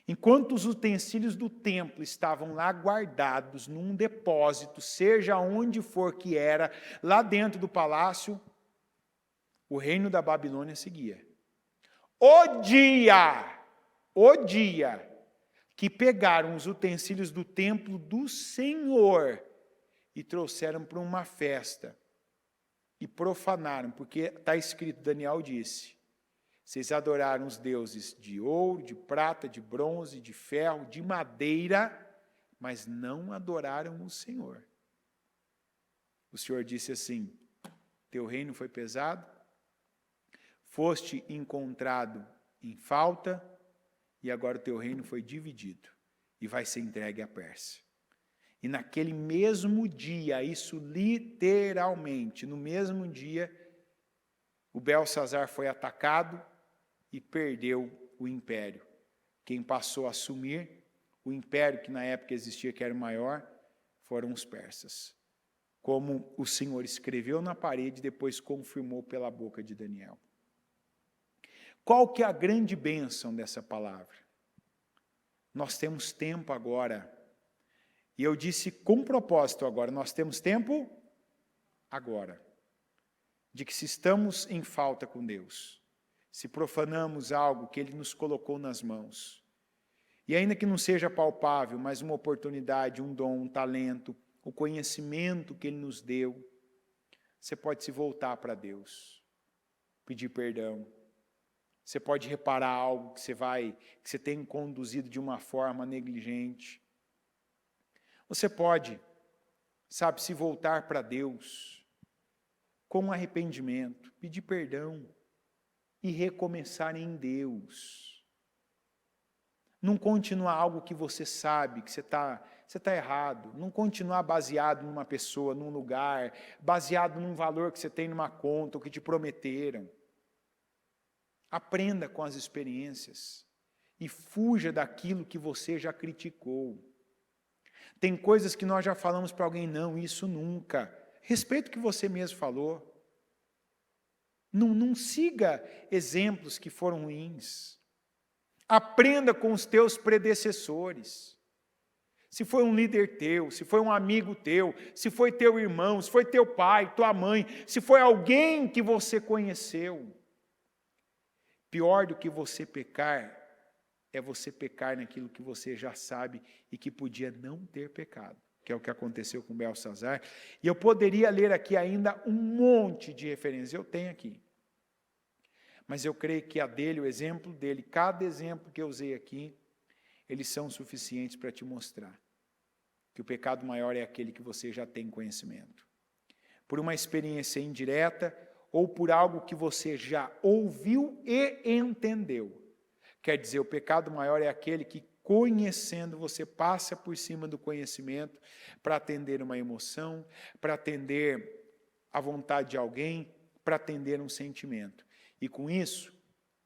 Enquanto os utensílios do templo estavam lá guardados num depósito, seja onde for que era, lá dentro do palácio, o reino da Babilônia seguia. O dia que pegaram os utensílios do templo do Senhor e trouxeram para uma festa, e profanaram, porque está escrito, Daniel disse, vocês adoraram os deuses de ouro, de prata, de bronze, de ferro, de madeira, mas não adoraram o Senhor. O Senhor disse assim, teu reino foi pesado, foste encontrado em falta, e agora o teu reino foi dividido, e vai ser entregue à Pérsia. E naquele mesmo dia, isso literalmente, no mesmo dia, o Belsazar foi atacado e perdeu o império. Quem passou a assumir o império que na época existia, que era o maior, foram os persas. Como o Senhor escreveu na parede e depois confirmou pela boca de Daniel. Qual que é a grande bênção dessa palavra? Nós temos tempo agora. E eu disse com propósito agora, nós temos tempo agora. De que se estamos em falta com Deus, se profanamos algo que Ele nos colocou nas mãos, e ainda que não seja palpável, mas uma oportunidade, um dom, um talento, o conhecimento que Ele nos deu, você pode se voltar para Deus, pedir perdão. Você pode reparar algo que você tem conduzido de uma forma negligente. Você pode, se voltar para Deus com arrependimento, pedir perdão e recomeçar em Deus. Não continuar algo que você sabe que você está errado. Não continuar baseado numa pessoa, num lugar, baseado num valor que você tem numa conta, ou que te prometeram. Aprenda com as experiências e fuja daquilo que você já criticou. Tem coisas que nós já falamos para alguém, não, isso nunca. Respeita o que você mesmo falou. Não siga exemplos que foram ruins. Aprenda com os teus predecessores. Se foi um líder teu, se foi um amigo teu, se foi teu irmão, se foi teu pai, tua mãe, se foi alguém que você conheceu. Pior do que você pecar, é você pecar naquilo que você já sabe e que podia não ter pecado, que é o que aconteceu com Belsazar. E eu poderia ler aqui ainda um monte de referências, eu tenho aqui. Mas eu creio que a dele, o exemplo dele, cada exemplo que eu usei aqui, eles são suficientes para te mostrar que o pecado maior é aquele que você já tem conhecimento. Por uma experiência indireta, ou por algo que você já ouviu e entendeu. Quer dizer, o pecado maior é aquele que, conhecendo, você passa por cima do conhecimento para atender uma emoção, para atender a vontade de alguém, para atender um sentimento. E com isso,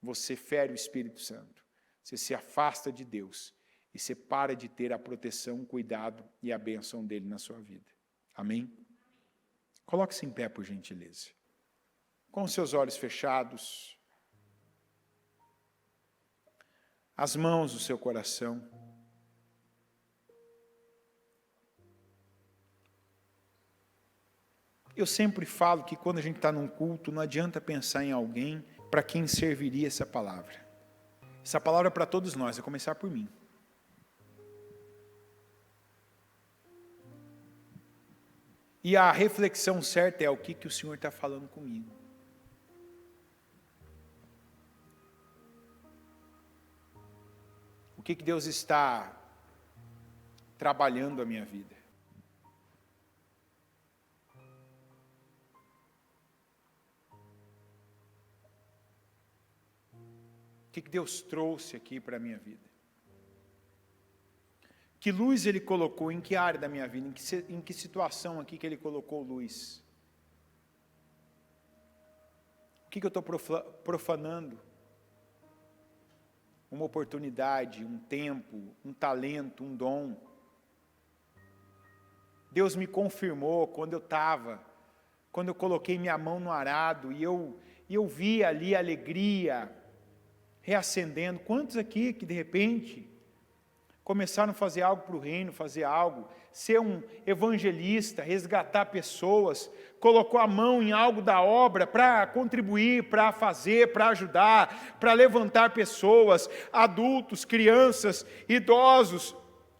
você fere o Espírito Santo. Você se afasta de Deus e você para de ter a proteção, o cuidado e a bênção dele na sua vida. Amém? Coloque-se em pé, por gentileza. Com os seus olhos fechados, as mãos do seu coração. Eu sempre falo que quando a gente está num culto, não adianta pensar em alguém para quem serviria essa palavra. Essa palavra é para todos nós, a começar por mim. E a reflexão certa é o que o Senhor está falando comigo. O que Deus está trabalhando a minha vida? O que Deus trouxe aqui para a minha vida? Que luz Ele colocou, em que área da minha vida, em que situação aqui que Ele colocou luz? O que eu estou profanando? Uma oportunidade, um tempo, um talento, um dom. Deus me confirmou quando eu coloquei minha mão no arado e eu vi ali a alegria reacendendo. Quantos aqui que de repente começaram a fazer algo para o reino, fazer algo, ser um evangelista, resgatar pessoas, colocou a mão em algo da obra para contribuir, para fazer, para ajudar, para levantar pessoas, adultos, crianças, idosos,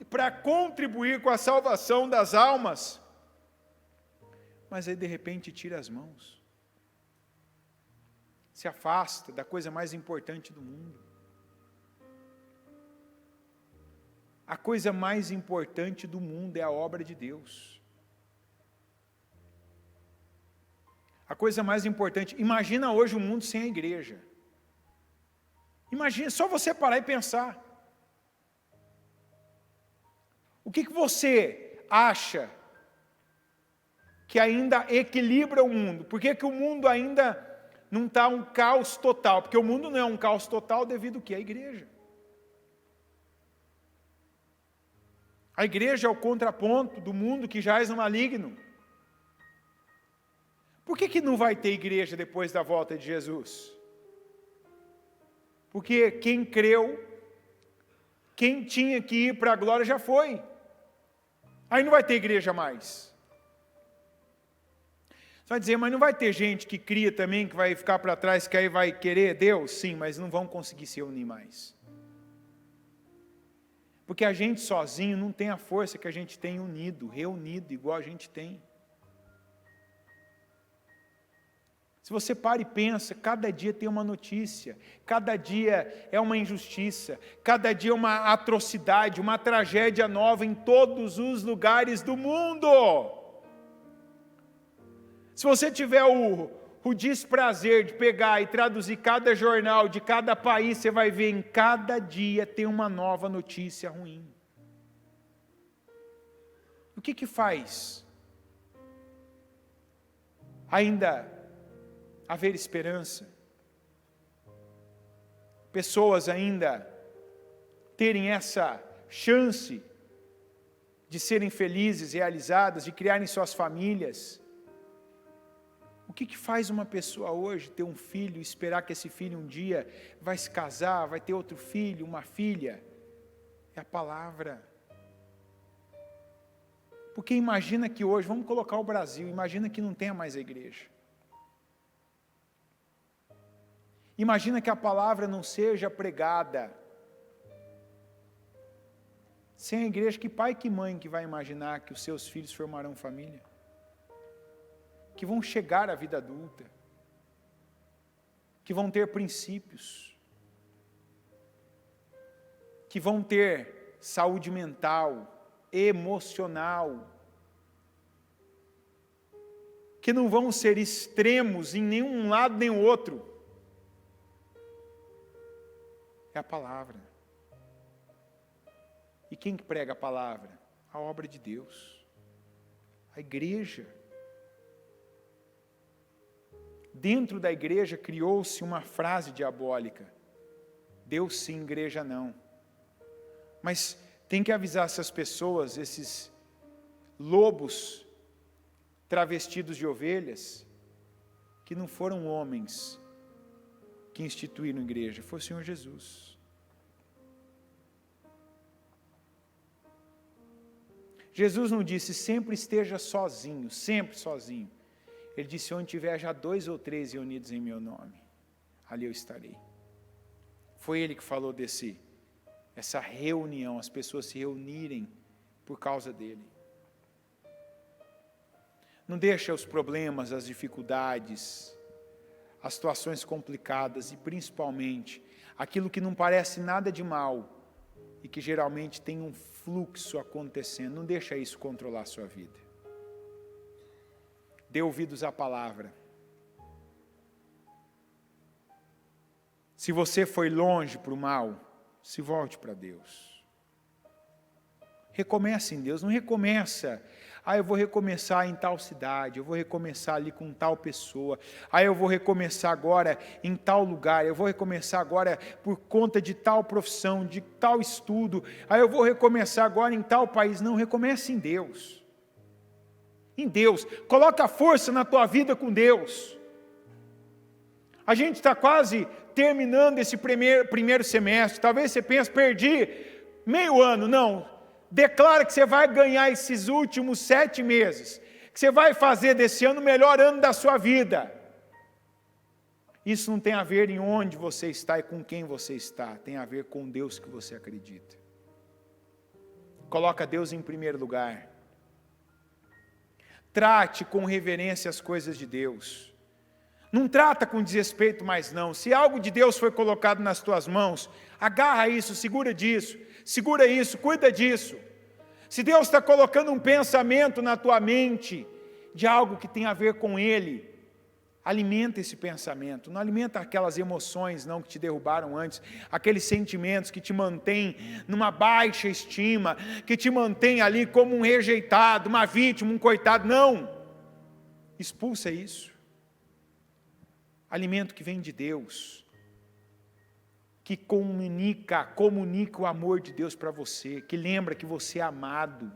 para contribuir com a salvação das almas. Mas aí de repente tira as mãos. se afasta da coisa mais importante do mundo. A coisa mais importante do mundo é a obra de Deus. A coisa mais importante, imagina hoje o mundo sem a igreja. Imagina, só você parar e pensar. O que você acha que ainda equilibra o mundo? Por que o mundo ainda não está um caos total? Porque o mundo não é um caos total devido ao que? A igreja. A igreja é o contraponto do mundo que jaz no maligno. Por que não vai ter igreja depois da volta de Jesus? Porque quem creu, quem tinha que ir para a glória já foi. Aí não vai ter igreja mais. Você vai dizer, mas não vai ter gente que cria também, que vai ficar para trás, que aí vai querer Deus? Sim, mas não vão conseguir se unir mais. Porque a gente sozinho não tem a força que a gente tem unido, reunido, igual a gente tem. Se você para e pensa, cada dia tem uma notícia, cada dia é uma injustiça, cada dia é uma atrocidade, uma tragédia nova em todos os lugares do mundo. Se você tiver o desprazer de pegar e traduzir cada jornal de cada país, você vai ver em cada dia tem uma nova notícia ruim. O que faz ainda haver esperança? Pessoas ainda terem essa chance de serem felizes, realizadas, de criarem suas famílias. O que faz uma pessoa hoje ter um filho, esperar que esse filho um dia vai se casar, vai ter outro filho, uma filha? É a palavra. Porque imagina que hoje, vamos colocar o Brasil, imagina que não tenha mais a igreja. Imagina que a palavra não seja pregada. Sem a igreja, que pai e que mãe que vai imaginar que os seus filhos formarão família? Que vão chegar à vida adulta? Que vão ter princípios? Que vão ter saúde mental, emocional? Que não vão ser extremos em nenhum lado nem o outro? É a palavra. E quem prega a palavra? A obra de Deus. A igreja. Dentro da igreja criou-se uma frase diabólica. Deus sim, igreja não. Mas tem que avisar essas pessoas, esses lobos travestidos de ovelhas, que não foram homens que instituíram a igreja, foi o Senhor Jesus. Jesus não disse sempre esteja sozinho, sempre sozinho. Ele disse onde tiver já 2 ou 3 reunidos em meu nome, ali eu estarei. Foi Ele que falou essa reunião, as pessoas se reunirem por causa dEle. Não deixa os problemas, as dificuldades, as situações complicadas e principalmente aquilo que não parece nada de mal e que geralmente tem um fluxo acontecendo, não deixa isso controlar a sua vida. Dê ouvidos à palavra. Se você foi longe para o mal, se volte para Deus. Recomece em Deus, não recomeça. Eu vou recomeçar em tal cidade, eu vou recomeçar ali com tal pessoa, eu vou recomeçar agora em tal lugar, eu vou recomeçar agora por conta de tal profissão, de tal estudo, eu vou recomeçar agora em tal país. Não, recomece em Deus. Em Deus, coloca a força na tua vida com Deus. A gente está quase terminando esse primeiro semestre, talvez você pense, perdi meio ano. Não, declara que você vai ganhar esses últimos 7 meses, que você vai fazer desse ano o melhor ano da sua vida. Isso não tem a ver em onde você está e com quem você está, tem a ver com Deus que você acredita. Coloca Deus em primeiro lugar. Trate com reverência as coisas de Deus. Não trata com desrespeito mais não. Se algo de Deus foi colocado nas tuas mãos, agarra isso, segura isso, cuida disso. Se Deus está colocando um pensamento na tua mente, de algo que tem a ver com Ele, alimenta esse pensamento, não alimenta aquelas emoções não que te derrubaram antes, aqueles sentimentos que te mantêm numa baixa estima, que te mantêm ali como um rejeitado, uma vítima, um coitado, não, expulsa isso. Alimento que vem de Deus, que comunica o amor de Deus para você, que lembra que você é amado.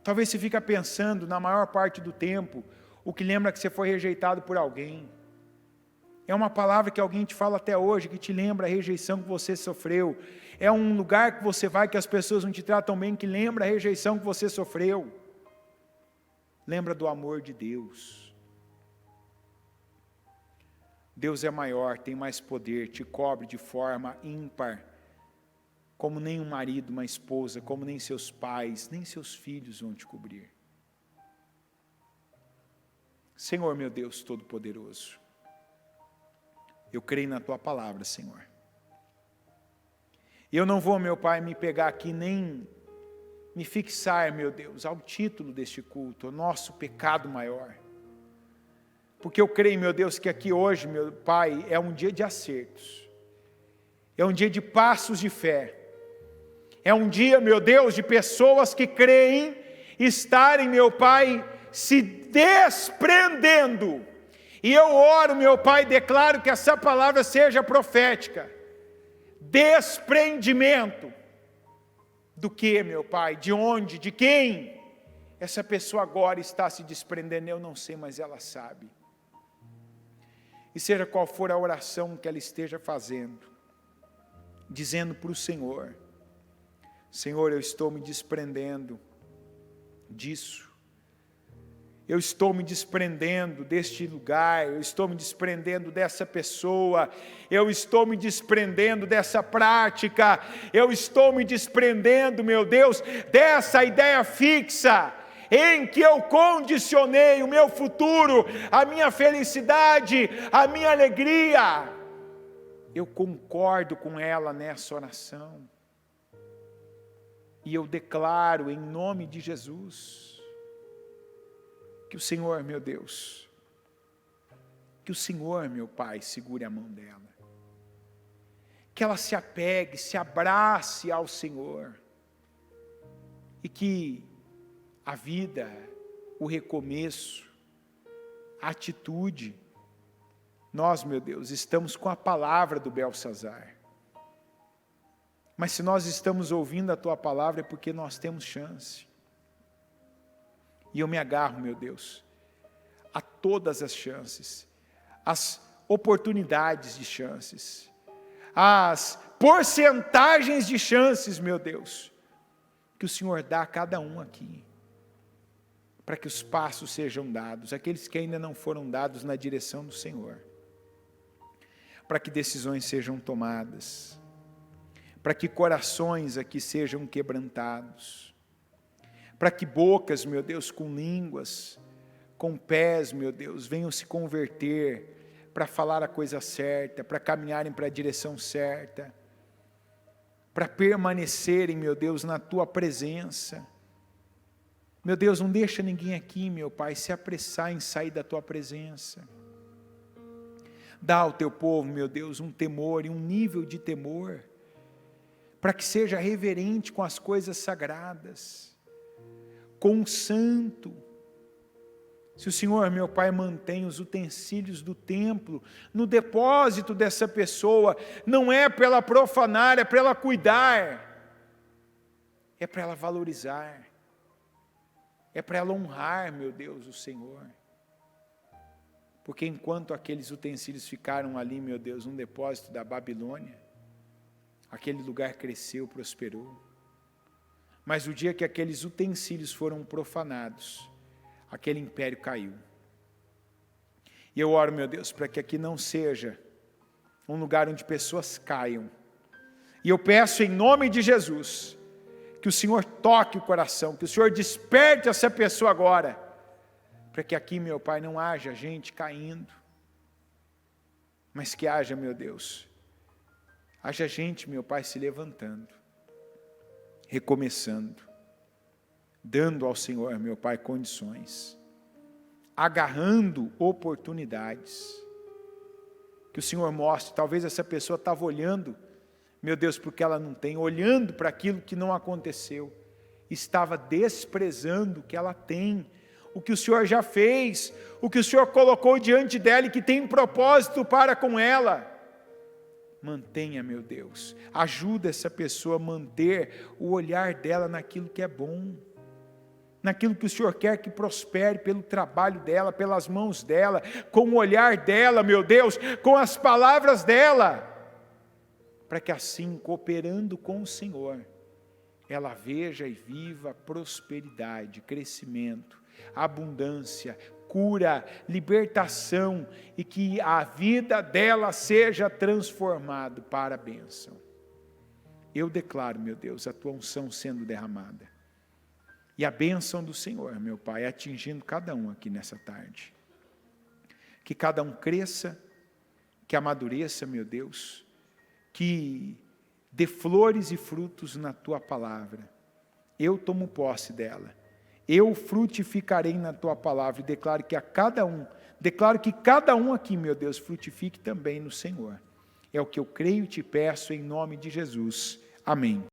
Talvez você fique pensando, na maior parte do tempo, o que lembra que você foi rejeitado por alguém. É uma palavra que alguém te fala até hoje, que te lembra a rejeição que você sofreu. É um lugar que você vai que as pessoas não te tratam bem, que lembra a rejeição que você sofreu. Lembra do amor de Deus. Deus é maior, tem mais poder, te cobre de forma ímpar, como nem um marido, uma esposa, como nem seus pais, nem seus filhos vão te cobrir. Senhor meu Deus Todo-Poderoso, eu creio na Tua palavra, Senhor. Eu não vou, meu Pai, me pegar aqui nem me fixar, meu Deus, ao título deste culto, o nosso pecado maior. Porque eu creio, meu Deus, que aqui hoje, meu Pai, é um dia de acertos. É um dia de passos de fé. É um dia, meu Deus, de pessoas que creem estarem, meu Pai, se desprendendo. E eu oro, meu Pai, declaro que essa palavra seja profética. Desprendimento. Do que, meu Pai? De onde? De quem? Essa pessoa agora está se desprendendo, eu não sei, mas ela sabe. E seja qual for a oração que ela esteja fazendo, dizendo para o Senhor: Senhor, eu estou me desprendendo disso. Eu estou me desprendendo deste lugar, eu estou me desprendendo dessa pessoa, eu estou me desprendendo dessa prática, eu estou me desprendendo, meu Deus, dessa ideia fixa, em que eu condicionei o meu futuro, a minha felicidade, a minha alegria. Eu concordo com ela nessa oração. E eu declaro em nome de Jesus, que o Senhor, meu Deus, que o Senhor, meu Pai, segure a mão dela. Que ela se apegue, se abrace ao Senhor. E que a vida, o recomeço, a atitude, nós, meu Deus, estamos com a palavra do Belsazar. Mas se nós estamos ouvindo a Tua palavra é porque nós temos chance. E eu me agarro, meu Deus, a todas as chances, as oportunidades de chances, as porcentagens de chances, meu Deus, que o Senhor dá a cada um aqui, para que os passos sejam dados, aqueles que ainda não foram dados na direção do Senhor, para que decisões sejam tomadas, para que corações aqui sejam quebrantados, para que bocas, meu Deus, com línguas, com pés, meu Deus, venham se converter, para falar a coisa certa, para caminharem para a direção certa, para permanecerem, meu Deus, na Tua presença. Meu Deus, não deixa ninguém aqui, meu Pai, se apressar em sair da Tua presença. Dá ao Teu povo, meu Deus, um temor e um nível de temor, para que seja reverente com as coisas sagradas, com o santo. Se o Senhor, meu Pai, mantém os utensílios do templo no depósito dessa pessoa, não é para ela profanar, é para ela cuidar, é para ela valorizar, é para ela honrar, meu Deus, o Senhor. Porque enquanto aqueles utensílios ficaram ali, meu Deus, no depósito da Babilônia, aquele lugar cresceu, prosperou. Mas o dia que aqueles utensílios foram profanados, aquele império caiu. E eu oro, meu Deus, para que aqui não seja um lugar onde pessoas caiam. E eu peço em nome de Jesus, que o Senhor toque o coração, que o Senhor desperte essa pessoa agora, para que aqui, meu Pai, não haja gente caindo, mas que haja, meu Deus, haja gente, meu Pai, se levantando, recomeçando, dando ao Senhor, meu Pai, condições, agarrando oportunidades, que o Senhor mostre. Talvez essa pessoa estava olhando, meu Deus, porque ela não tem, olhando para aquilo que não aconteceu, estava desprezando o que ela tem, o que o Senhor já fez, o que o Senhor colocou diante dela e que tem propósito para com ela. Mantenha, meu Deus, ajuda essa pessoa a manter o olhar dela naquilo que é bom, naquilo que o Senhor quer que prospere pelo trabalho dela, pelas mãos dela, com o olhar dela, meu Deus, com as palavras dela, para que assim, cooperando com o Senhor, ela veja e viva prosperidade, crescimento, abundância, cura, libertação, e que a vida dela seja transformada para a bênção. Eu declaro, meu Deus, a tua unção sendo derramada, e a bênção do Senhor, meu Pai, atingindo cada um aqui nessa tarde. Que cada um cresça, que amadureça, meu Deus, que dê flores e frutos na tua palavra. Eu tomo posse dela. Eu frutificarei na tua palavra e declaro que cada um aqui, meu Deus, frutifique também no Senhor. É o que eu creio e te peço em nome de Jesus. Amém.